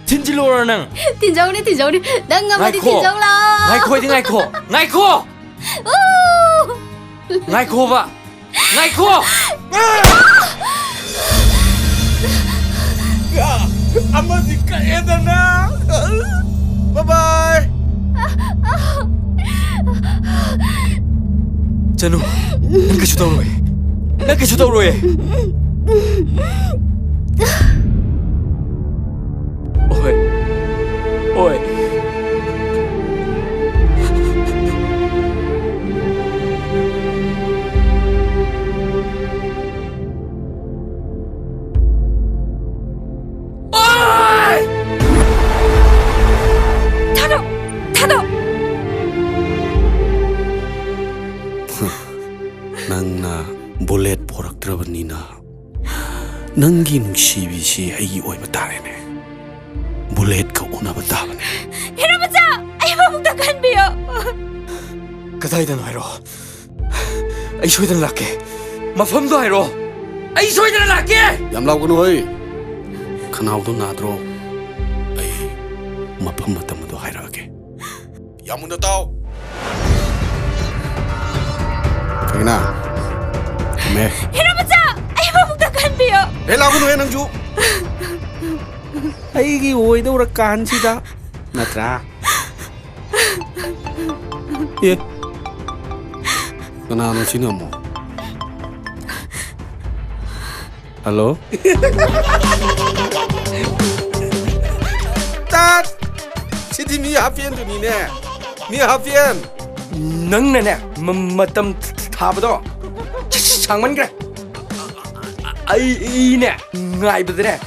ꯊꯤꯟꯖꯤꯜꯂꯣꯔ ꯅꯪ ꯊꯤꯟꯖꯧꯅꯤ ꯊꯤꯟꯖꯧꯅꯤ ꯅꯪ ꯉꯝꯃꯗꯤ ꯊꯤꯟꯖꯧ ꯂꯥꯎ ꯉꯥꯏꯈꯣꯗꯤ ꯉꯥꯏꯈꯣ ꯉꯥꯏꯈꯣ ꯉꯥꯏꯈꯣꯕ ꯉꯥꯏꯈꯣ ꯑꯃꯗꯤ ꯀꯛꯑꯦꯗꯅ ꯕꯥꯏ ꯆꯅꯨ ꯅꯪ ꯀꯩꯁꯨ ꯇꯧꯔꯣꯏ ꯅꯪ ꯀꯩꯁꯨ ꯇꯧꯔꯣꯏ ꯍꯣꯏ ꯍꯣꯏ ꯅꯪꯅ ꯕꯨꯂꯦꯠ ꯄꯣꯔꯛꯇ꯭ꯔꯕꯅꯤꯅ ꯅꯪꯒꯤ ꯅꯨꯡꯁꯤꯕꯤꯁꯤ ꯑꯩꯒꯤ ꯑꯣꯏꯕ ꯇꯥꯔꯦꯅꯦ ꯕꯨꯂꯦꯠꯀ ꯎꯅꯕ ꯇꯥꯕꯅꯦ ꯍꯤꯔꯥꯃꯆꯥ ꯑꯩꯕꯨ ꯑꯃꯨꯛꯇ ꯈꯟꯕꯤꯌꯣ ꯀꯗꯥꯏꯗꯅꯣ ꯍꯥꯏꯔꯣ ꯑꯩ ꯁꯣꯏꯗꯅ ꯂꯥꯛꯀꯦ ꯃꯐꯝꯗꯣ ꯍꯥꯏꯔꯣ ꯑꯩ ꯁꯣꯏꯗꯅ ꯂꯥꯛꯀꯦ ꯌꯥꯝ ꯂꯥꯎꯒꯅꯨ ꯍꯣꯏ ꯈꯅꯥꯎꯗꯣ ꯅꯥꯗ꯭ꯔꯣ ꯑꯩ ꯃꯐꯝ ꯃꯇꯝ ꯑꯗꯨ ꯍꯥꯏꯔꯛꯑꯒꯦ ꯌꯥꯝ ꯃꯨꯟꯅ ꯇꯥꯎ ꯀꯩꯅ ꯃꯦ ꯍꯤꯔꯥꯃꯆꯥ ꯑꯩꯕꯨ ꯑꯃꯨꯛꯇ ꯈꯟꯕꯤꯌꯣ ꯂꯥꯎꯒꯅꯨ ꯍꯦ ꯅꯪꯁꯨ ꯑꯩꯒꯤ ꯑꯣꯏꯗꯧꯔ ꯀꯥꯟꯁꯤꯗ ꯅꯠꯇ꯭ꯔꯥ ꯑꯦ ꯀꯅꯥꯅꯣ ꯁꯤꯅ ꯑꯃꯨꯛ ꯍꯜꯂꯣ 시디 미 하피엔도니네. 미 하피엔. 낭나네. 마탐 타버도. 장만 그래. 아이네. 나이버드네.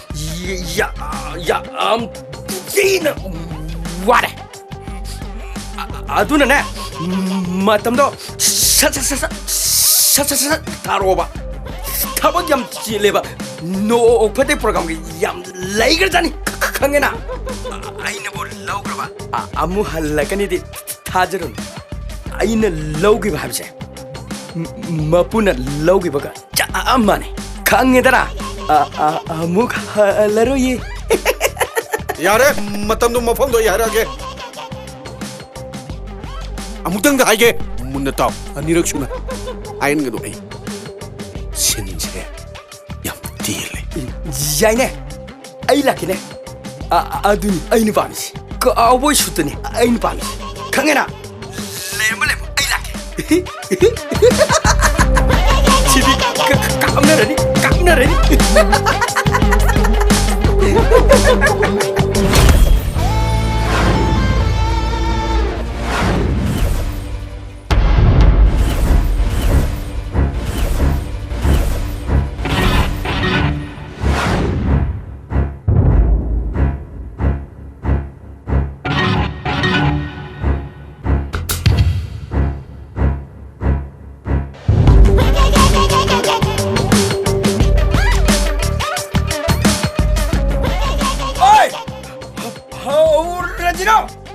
찌나 와래. 아두나네. 마탐도 샤샤샤샤 타로바. 타버 얌 찔레바. 노 파테 프로그램 얌 레이거자니 강해나. 아이나 뭐 라우그바. 아무 할라까니디 타저는 아이나 라우기바 합세. 마푸나 라우기바가 짜만해. 강해다라. 아무 할라로이. 야래 마탐도 마팜도 야라게. 아무튼 아이게 문나타 아니럭슈나. 아이는 게도 아이. 신세. 딜레. 야이네. 아이 라키네. 아두니 아이니 밤이시. 그 아보이 슈트니 아이니 밤이시. 강해나. 레물레 아이 라키. 집이 깜나라니 깜나라니.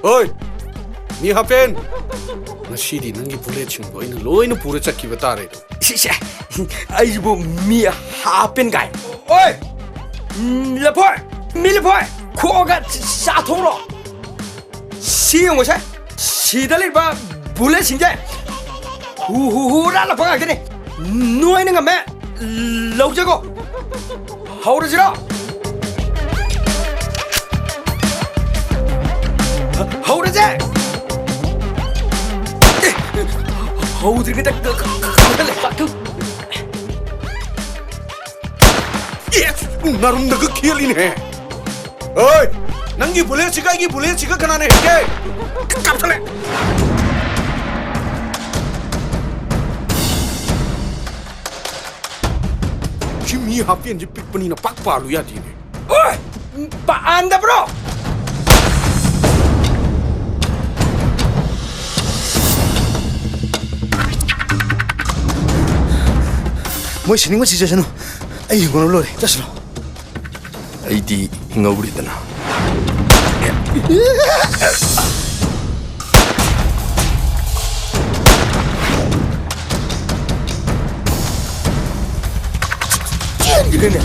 어이, 미 하펜. 나시디 능기 불레친 거 이는 로이는 불에 잡기가 따래도. 시시. 아이고 미 하펜 가이. 어이. 레포이. 밀레포이. 코가 사통로. 시용오세. 시달리바 불레 신게. 후라라 방아게네. 누워있는 거매. 럭자고. 하오르지라. 하오르지. 하오르겠다. 나름 너그 키얼이네. 어이, 난기 불레치가 이기 불레치가 그나네 이게. 깜짝래. 지미 하피엔지 삑뻔이나 빡빠루야 디네. 어이, 안다 브로. 뭐 신인 거 지저잖아. 아이 이거는 로래. 자시로. 아이디 힝어부리드나. 이러네.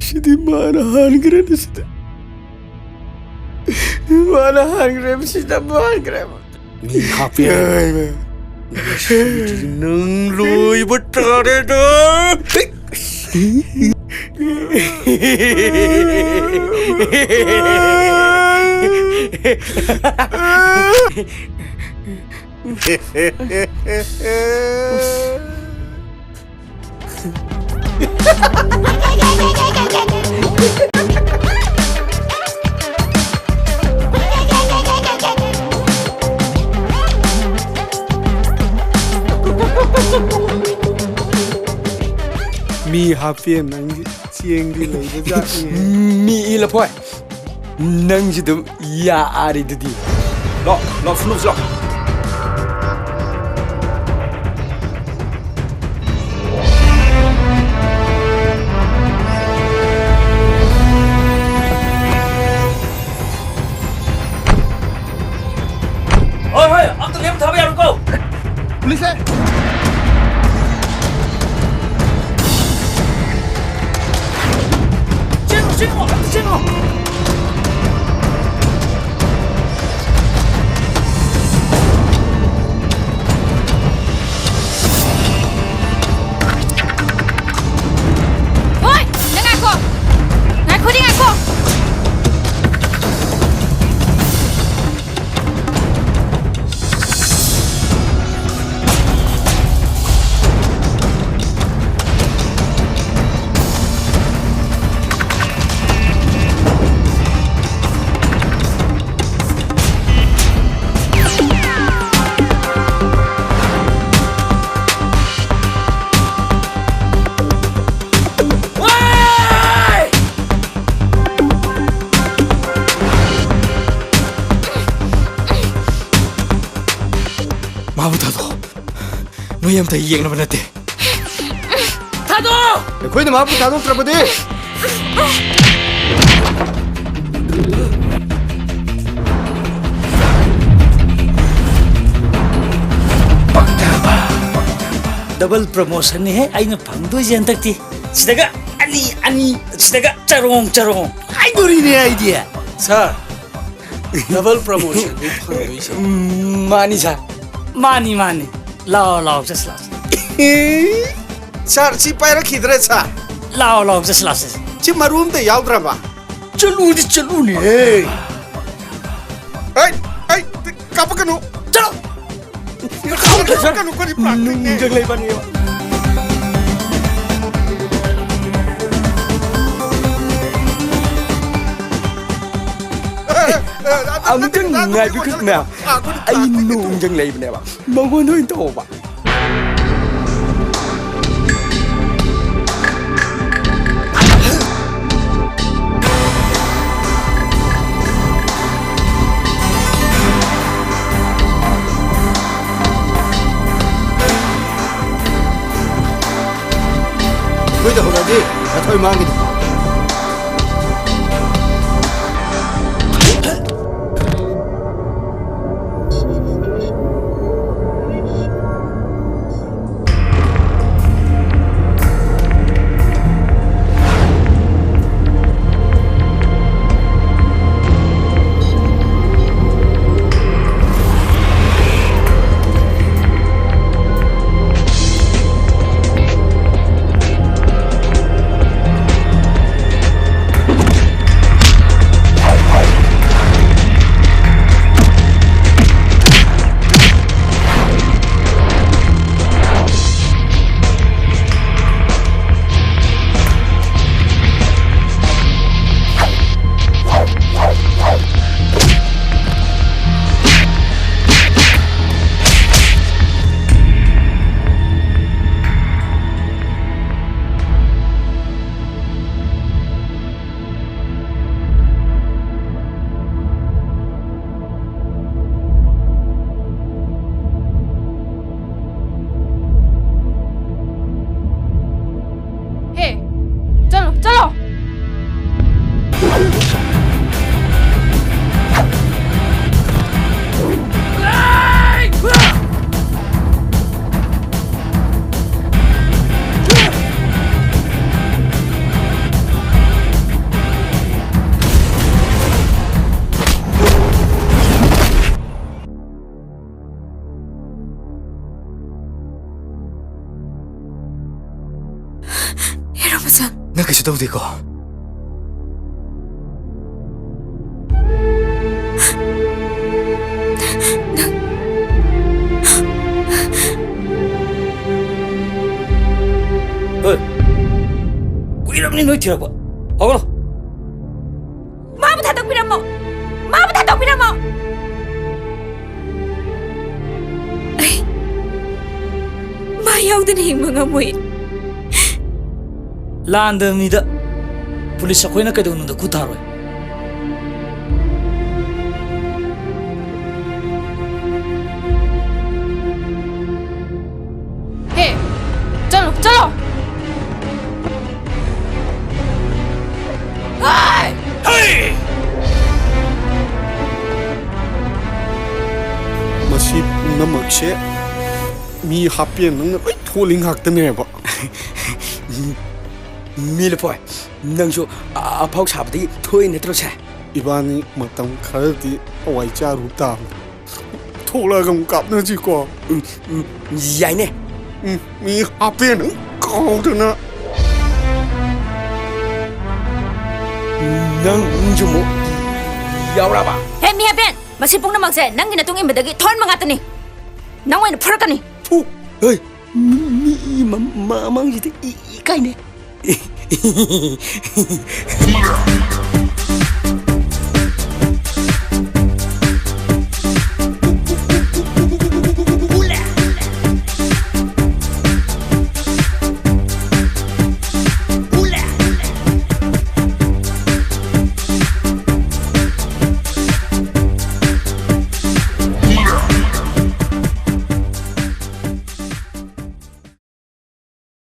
시디 마나한 그래도 시다. 마나한 그래 시다 마한 그래. 미 하피엔. 능 로이 버터레도. 미 하피엔 낭지 지행디 레이자 미 일라포이 낭지도 야 아리드디 너 스누스로 ꯇꯧꯔꯤꯁꯦ ꯆꯦꯡꯉꯣ Ôi, nè ngài cô. Ngài cô đi ngài cô. 마부 타도 너희 암타 이행 나만 났대. 타도! ꯑꯩꯈꯣꯏꯅ ꯃꯥꯕꯨ ꯊꯥꯗꯣꯛꯇ꯭ꯔꯕꯗꯤ डबल प्रमोशन है आइना फंगदोइसे हंतक्ति सिदगा अनि अनि सिदगा चरोंग चरोंग आइदोरिने आइडिया सर डबल प्रमोशन मानी सर मानी मानी लाओ जस्ट लाओ सर सी पाइरखिद्रे सर लाओ जस्ट लाओ सी मरूम ते याउद्रबा चलू ने ऐ कापकनु चलो कापकनु करी प्राकृतिक जगले बनी 아무튼 나도 그냥 아이노 웅정 레이브네 봐. 먹어놓은 또 봐. ꯑꯩꯈꯣꯏꯗ ꯍꯧꯔꯗꯤ ꯅꯊꯣꯏ ꯃꯥꯡꯒꯅꯤ 나 그저 도 되고. 꾸이람니 너희 뒤라고. 어거라. 마부 다독비라모. 마 야우드니 힘mga 모이. ꯂꯥꯟꯗꯕ ꯄꯨꯂꯤꯁ ꯑꯩꯈꯣꯏꯅ ꯀꯩꯗꯧꯅꯨꯡꯗ ꯈꯨꯠ ꯊꯥꯔꯣꯏ हे चलो मसी नमकसे ꯃꯤ ꯍꯥꯞꯄꯦꯟ ꯅꯪꯅ ꯂꯣꯏ ꯊꯣꯛꯂꯤꯡ ꯉꯥꯛꯇꯅꯦꯕ ꯃꯤꯂꯄꯣꯏ ꯅꯪꯁꯨ ꯑꯐꯥꯎ ꯁꯥꯕꯗꯒꯤ ꯊꯣꯛꯏ ꯅꯠꯇ꯭ꯔꯣ ꯁꯦ 이반이 마땅 가르디 와이자 루다 토라금 깝너지고 야이네 미 앞에는 거드나 넌좀 뭐 야오라봐 Hei mi hapen, masih pung namang se, nang gina tungin bedagi thon mangatani. Nang wain phurakani. 푸 에이 마망이데 이까이네